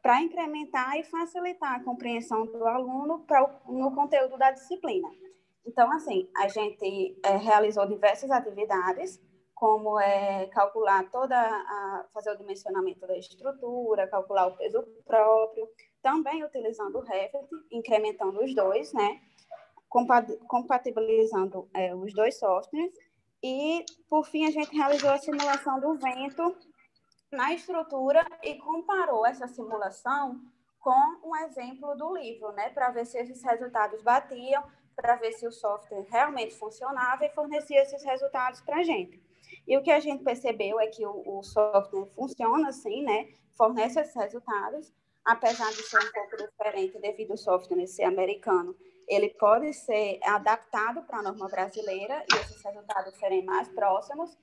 M: para incrementar e facilitar a compreensão do aluno no conteúdo da disciplina. Então, assim, a gente realizou diversas atividades, como calcular fazer o dimensionamento da estrutura, calcular o peso próprio, também utilizando o Revit, incrementando os dois, né? Compatibilizando os dois softwares. E, por fim, a gente realizou a simulação do vento na estrutura e comparou essa simulação com um exemplo do livro, né? Para ver se esses resultados batiam, para ver se o software realmente funcionava e fornecia esses resultados para a gente. E o que a gente percebeu é que o software funciona assim, né? Fornece esses resultados, apesar de ser um pouco diferente devido ao software ser americano. Ele pode ser adaptado para a norma brasileira e esses resultados serem mais próximos,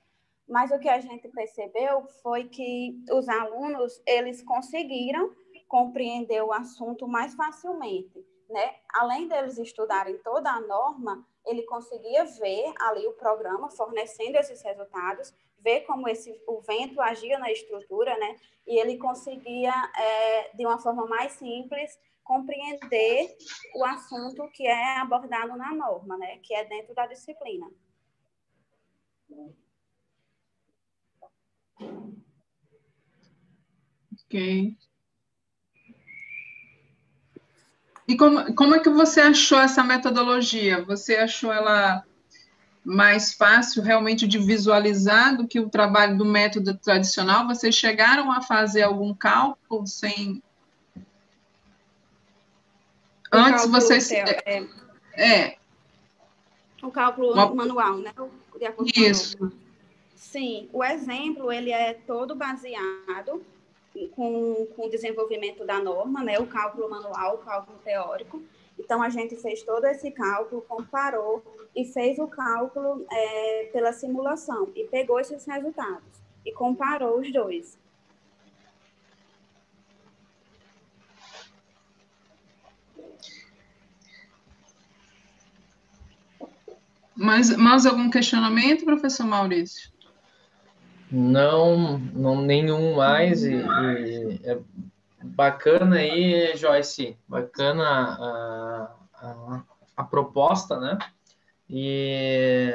M: mas o que a gente percebeu foi que os alunos, eles conseguiram compreender o assunto mais facilmente, né? Além deles estudarem toda a norma, ele conseguia ver ali o programa fornecendo esses resultados, ver como o vento agia na estrutura, né? E ele conseguia, de uma forma mais simples, compreender o assunto que é abordado na norma, né? Que é dentro da disciplina.
A: Ok. E como é que você achou essa metodologia? Você achou ela mais fácil realmente de visualizar do que o trabalho do método tradicional? Vocês chegaram a fazer algum cálculo sem... Antes vocês...
M: O cálculo manual, né? De acordo
A: Isso.
M: com a norma. Sim, o exemplo, ele é todo baseado com o desenvolvimento da norma, né? O cálculo manual, o cálculo teórico. Então, a gente fez todo esse cálculo, comparou e fez o cálculo pela simulação e pegou esses resultados e comparou os dois.
A: Mais algum questionamento, professor Maurício?
B: Não nenhum mais. E é bacana aí, Joyce, bacana a proposta, né? E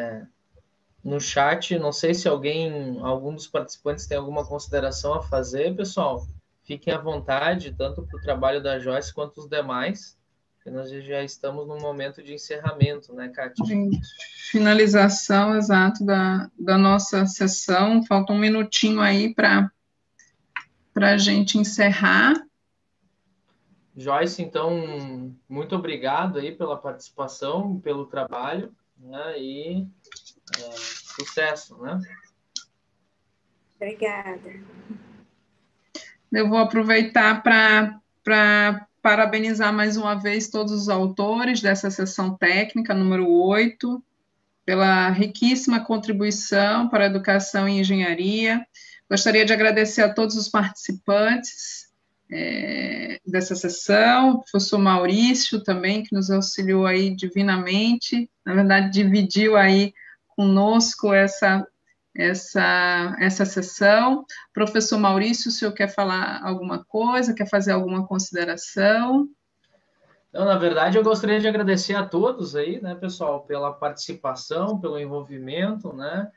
B: no chat, não sei se algum dos participantes tem alguma consideração a fazer, pessoal. Fiquem à vontade, tanto para o trabalho da Joyce quanto os demais, porque nós já estamos no momento de encerramento, né, Kátia?
A: Finalização, exato, da nossa sessão. Falta um minutinho aí para a gente encerrar.
B: Joyce, então, muito obrigado aí pela participação, pelo trabalho, né, e sucesso, né?
M: Obrigada.
A: Eu vou aproveitar para parabenizar mais uma vez todos os autores dessa sessão técnica número 8, pela riquíssima contribuição para a educação e engenharia. Gostaria de agradecer a todos os participantes dessa sessão, o professor Maurício também, que nos auxiliou aí divinamente, na verdade, dividiu aí conosco essa sessão. Professor Maurício, o senhor quer falar alguma coisa, quer fazer alguma consideração?
B: Então, na verdade, eu gostaria de agradecer a todos aí, né, pessoal, pela participação, pelo envolvimento, né,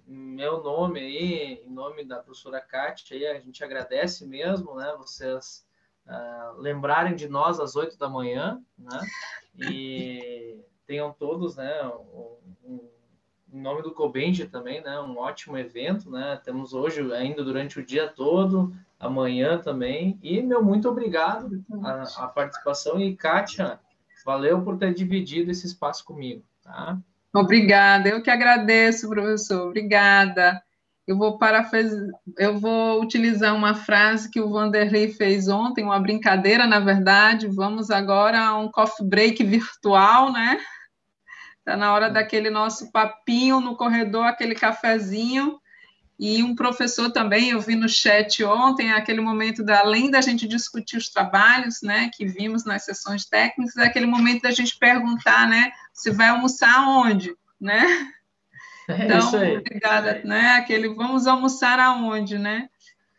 B: em meu nome aí, em nome da professora Kátia, aí, a gente agradece mesmo, né, vocês lembrarem de nós às 8 da manhã, né, e tenham todos, né, em nome do Cobenja também, né, um ótimo evento, né, temos hoje ainda durante o dia todo, amanhã também, e meu muito obrigado a participação, e Kátia, valeu por ter dividido esse espaço comigo, tá?
A: Obrigada, eu que agradeço, professor, obrigada. eu vou utilizar uma frase que o Vanderlei fez ontem, uma brincadeira, na verdade. Vamos agora a um coffee break virtual, né? Está na hora daquele nosso papinho no corredor, aquele cafezinho. E um professor também, eu vi no chat ontem, aquele momento, além da gente discutir os trabalhos, né, que vimos nas sessões técnicas, é aquele momento da gente perguntar, né, você vai almoçar onde, né? Então,
B: isso aí.
A: obrigada, né, vamos almoçar aonde, né?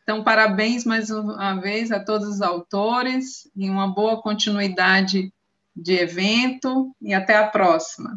A: Então, parabéns mais uma vez a todos os autores, e uma boa continuidade de evento, e até a próxima.